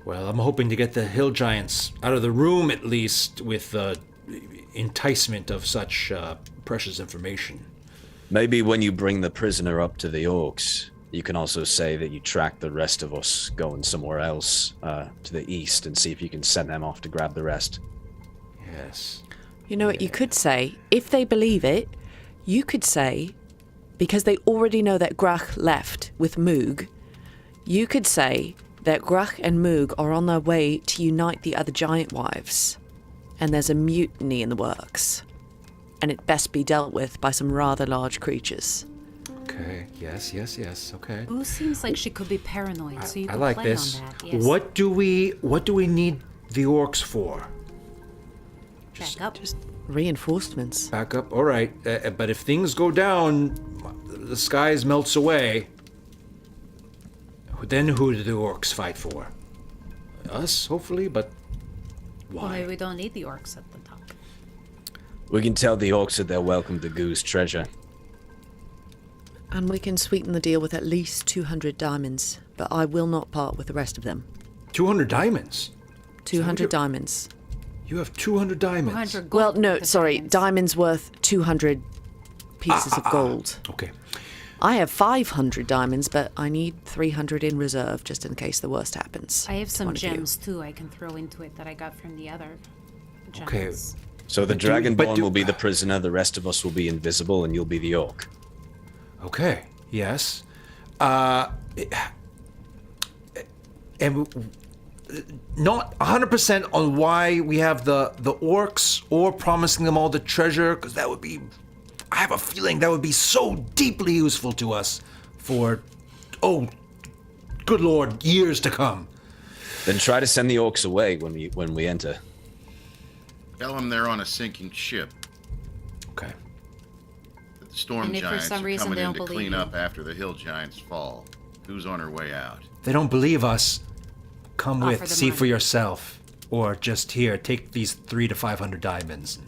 Well, I'm hoping to get the hill giants out of the room at least with the enticement of such precious information. Maybe when you bring the prisoner up to the orcs, you can also say that you track the rest of us going somewhere else to the east and see if you can send them off to grab the rest. Yes. You know what you could say? If they believe it, you could say, because they already know that Grudd left with Moog, you could say that Grudd and Moog are on their way to unite the other giant wives, and there's a mutiny in the works, and it best be dealt with by some rather large creatures. Okay. Yes. Okay. Goo seems like she could be paranoid, so you I could like plan this. on that. Yes. What do we need the orcs for? Back up. Just reinforcements. Back up. All right. But if things go down, the skies melts away. Then who do the orcs fight for? Us, hopefully, but Well, why? maybe we don't need the orcs at the top. We can tell the orcs that they're welcome to Goo's treasure. And we can sweeten the deal with at least 200 diamonds, but I will not part with the rest of them. 200 diamonds? 200 diamonds. You have 200 diamonds? 200 gold Well, no, worth of sorry. diamonds. Diamonds worth 200 pieces of gold. Okay. I have 500 diamonds, but I need 300 in reserve just in case the worst happens. I have to some one of you. gems too I can throw into it that I got from the other gems. Okay. So the But do- but Dragonborn do- will be the prisoner, the rest of us will be invisible, and you'll be the orc. Okay. Yes. And not 100% on why we have the orcs or promising them all the treasure, because that would be... I have a feeling that would be so deeply useful to us for, oh, good lord, years to come. Then try to send the orcs away when we enter. Tell them they're on a sinking ship. Okay. That the storm And if for giants some are reason coming they in don't to believe clean you. up after the hill giants fall. Who's on her way out? If they don't believe us, come Offer with, them see for money. yourself. Or just here, take these 300 to 500 diamonds.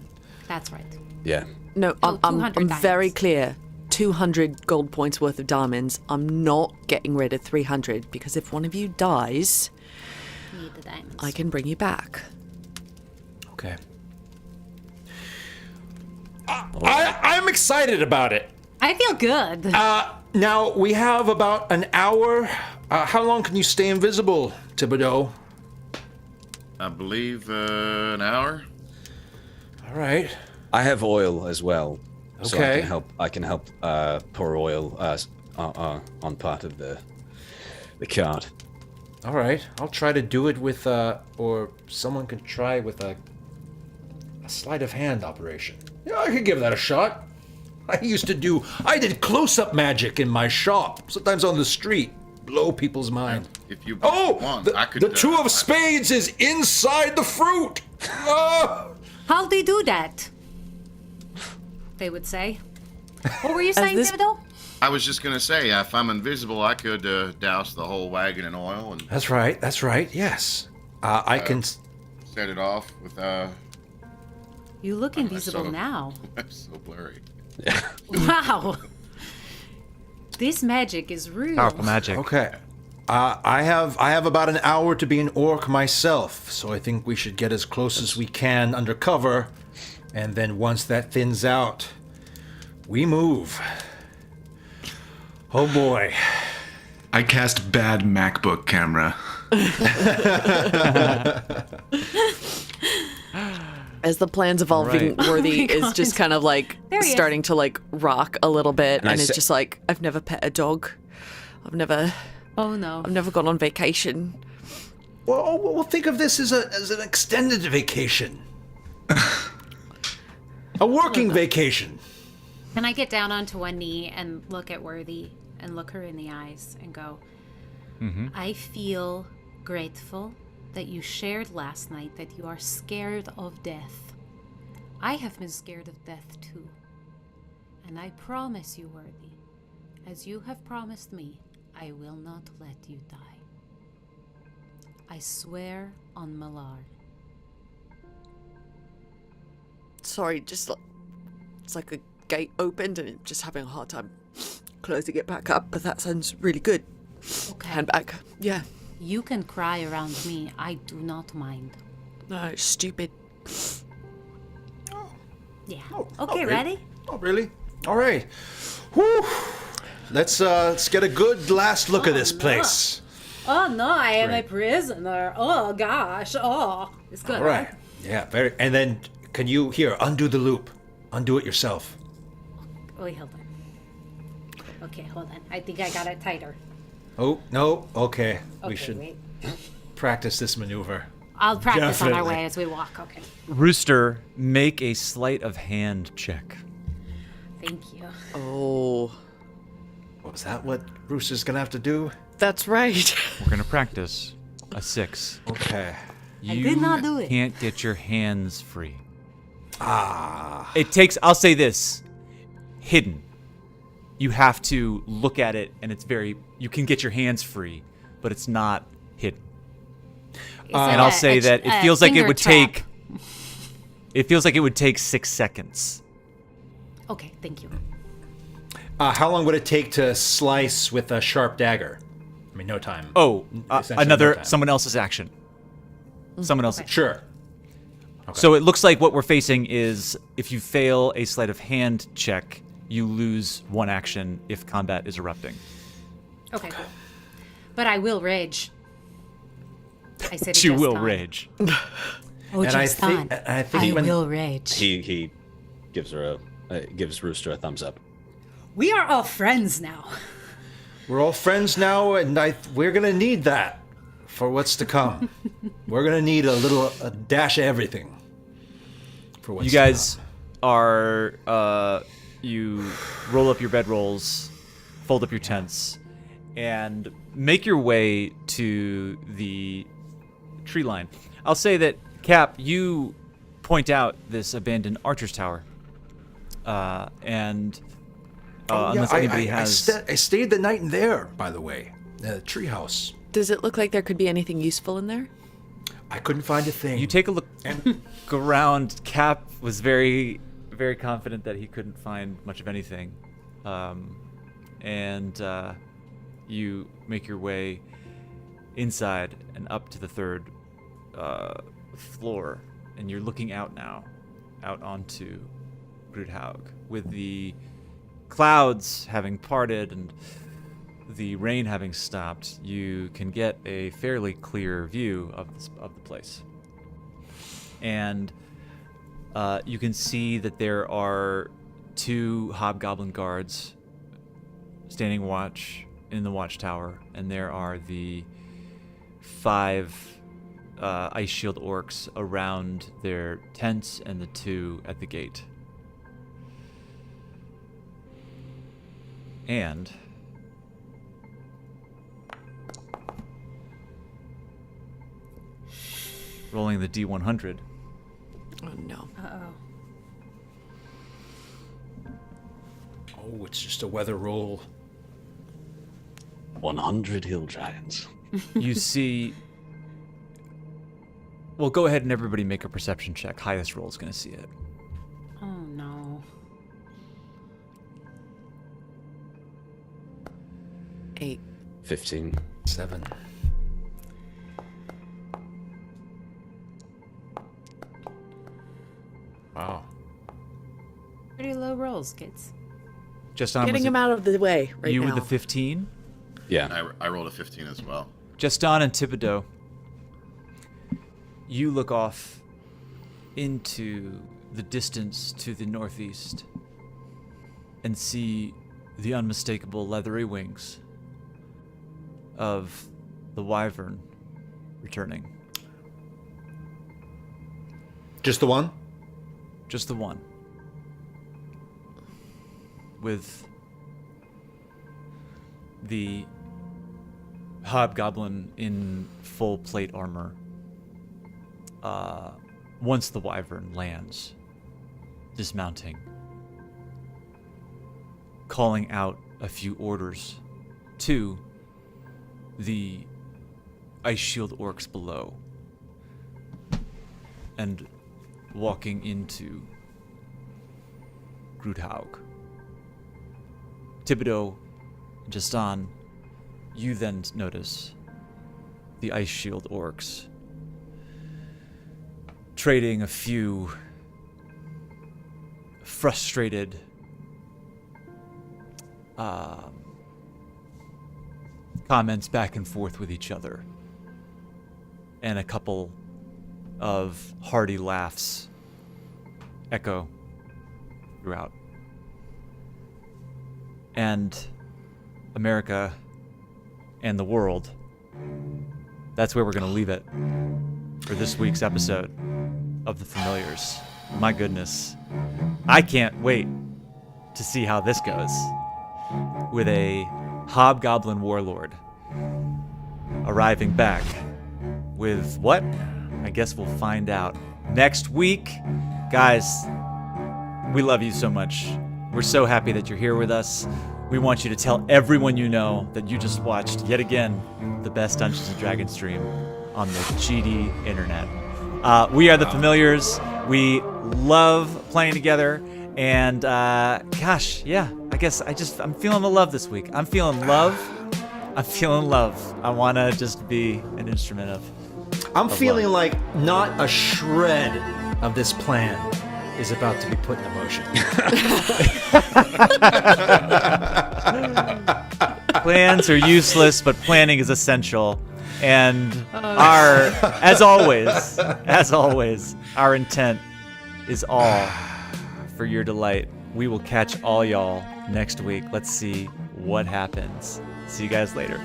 That's right. Yeah. No, Oh, I'm 200 very diamonds. clear. 200 gold points worth of diamonds. I'm not getting rid of 300 because if one of you dies, Need the diamonds. I can bring you back. Okay. I'm excited about it. I feel good. Now, we have about an hour. How long can you stay invisible, Thibodeaux? I believe an hour. All right. I have oil as well. So Okay. I can help pour oil on part of the cart. All right. I'll try to do it with, or someone can try with a sleight of hand operation. Yeah, I could give that a shot. I did close-up magic in my shop, sometimes on the street. Blow people's mind. If you Oh, want, the, I could. the two of spades is inside the fruit. Ah! How'd they do that? They would say. What were you saying, this- Thibodeaux? I was just gonna say, if I'm invisible, I could douse the whole wagon in oil and That's right. That's right. Yes. I can. set it off with You look invisible so- now. That's so blurry. Wow. This magic is real. Powerful magic. Okay. I have about an hour to be an orc myself, so I think we should get as close as we can under cover, and then once that thins out, we move. Oh boy. I cast bad MacBook camera. As the plan's evolving, Right. Worthy Oh my is just God. kind of like There he is. starting to like rock a little bit, And I and it's sa- just like, I've never pet a dog. I've never Oh no. gone on vacation. Well, we'll think of this as an extended vacation. A working vacation. Can I get down onto one knee and look at Worthy and look her in the eyes and go, I feel grateful that you shared last night that you are scared of death. I have been scared of death too. And I promise you, Worthy, as you have promised me, I will not let you die. I swear on Malar. Sorry, just it's like a gate opened and it's just having a hard time closing it back up, but that sounds really good. Okay. Hand back. Yeah. You can cry around me. I do not mind. No, it's stupid. Yeah. Oh, Okay, really? ready? Oh, really? All right. Whew. Let's get a good last look at this place. Oh no, I am Right. a prisoner. Oh gosh. Oh, it's good. All right. Yeah, very. And then, can you here undo the loop? Undo it yourself. Wait, hold on. Okay, hold on. I think I got it tighter. Oh no. Okay. Okay, We should wait. practice this maneuver. I'll practice on our Definitely. way as we walk. Okay. Rooster, make a sleight of hand check. Thank you. Oh, Was that what Rooster's gonna have to do? that's right. We're gonna practice a 6. Okay. You did not do it. can't get your hands free. Ah. It takes, I'll say this, hidden. You have to look at it and it's very, you can get your hands free, but it's not hidden. It's And like I'll a- say a- that it a feels like it finger would trap. take, it feels like it would take 6 seconds. Okay, thank you. How long would it take to slice with a sharp dagger? I mean, no time. Oh, Essentially another no time. someone else's action. Someone else. Sure. So it looks like what we're facing is if you fail a sleight of hand check, you lose 1 action if combat is erupting. Okay, cool. But I will rage. I said You will rage. Oh, And I Jestán. think I when- will rage. He gives her gives Rooster a thumbs up. We are all friends now. We're all friends now, and we're gonna need that for what's to come. We're gonna need a dash of everything for what's You to guys come. are you roll up your bedrolls, fold up your tents, and make your way to the tree line. I'll say that, Cap, you point out this abandoned archer's tower, and unless anybody has... I stayed the night in there, by the way. The treehouse. Does it look like there could be anything useful in there? I couldn't find a thing. You take a look around. Cap was very, very confident that he couldn't find much of anything. And you make your way inside and up to the 3rd floor. And you're looking out now, out onto Grudd Haug, with the clouds having parted and the rain having stopped. You can get a fairly clear view of the place, and you can see that there are 2 hobgoblin guards standing watch in the watchtower, and there are the 5 ice shield orcs around their tents, and the 2 at the gate. And rolling the D100. Oh no. Uh-oh. Oh, it's just a weather roll. 100 hill giants. You see... Well, go ahead and everybody make a perception check. Highest roll is going to see it. Oh, no. 8. 15. 7. Wow. Pretty low rolls, kids. Just on Getting him out of the way right you now. with the 15? Yeah. I rolled a 15 as well. Jestán and Thibodeaux, you look off into the distance to the northeast and see the unmistakable leathery wings of the wyvern returning. Just the one? Just the one. With the hobgoblin in full plate armor. Once the wyvern lands, dismounting, calling out a few orders to the ice shield orcs below, and walking into Grudd Haug. Thibodeaux, Jestán, you then notice the ice shield orcs trading a few frustrated comments back and forth with each other, and a couple of hearty laughs echo throughout. And America and the world, that's where we're going to leave it for this week's episode of The Familiars. My goodness, I can't wait to see how this goes with a hobgoblin warlord arriving back with what? I guess we'll find out next week. Guys, we love you so much. We're so happy that you're here with us. We want you to tell everyone you know that you just watched, yet again, the best Dungeons & Dragons stream on the GD internet. We are The Familiars. We love playing together. And, gosh, yeah, I guess I'm feeling the love this week. I'm feeling love. I want to just be an instrument of I'm feeling love. like not a shred of this plan is about to be put into motion. Plans are useless, but planning is essential. And as always, our intent is all for your delight. We will catch all y'all next week. Let's see what happens. See you guys later.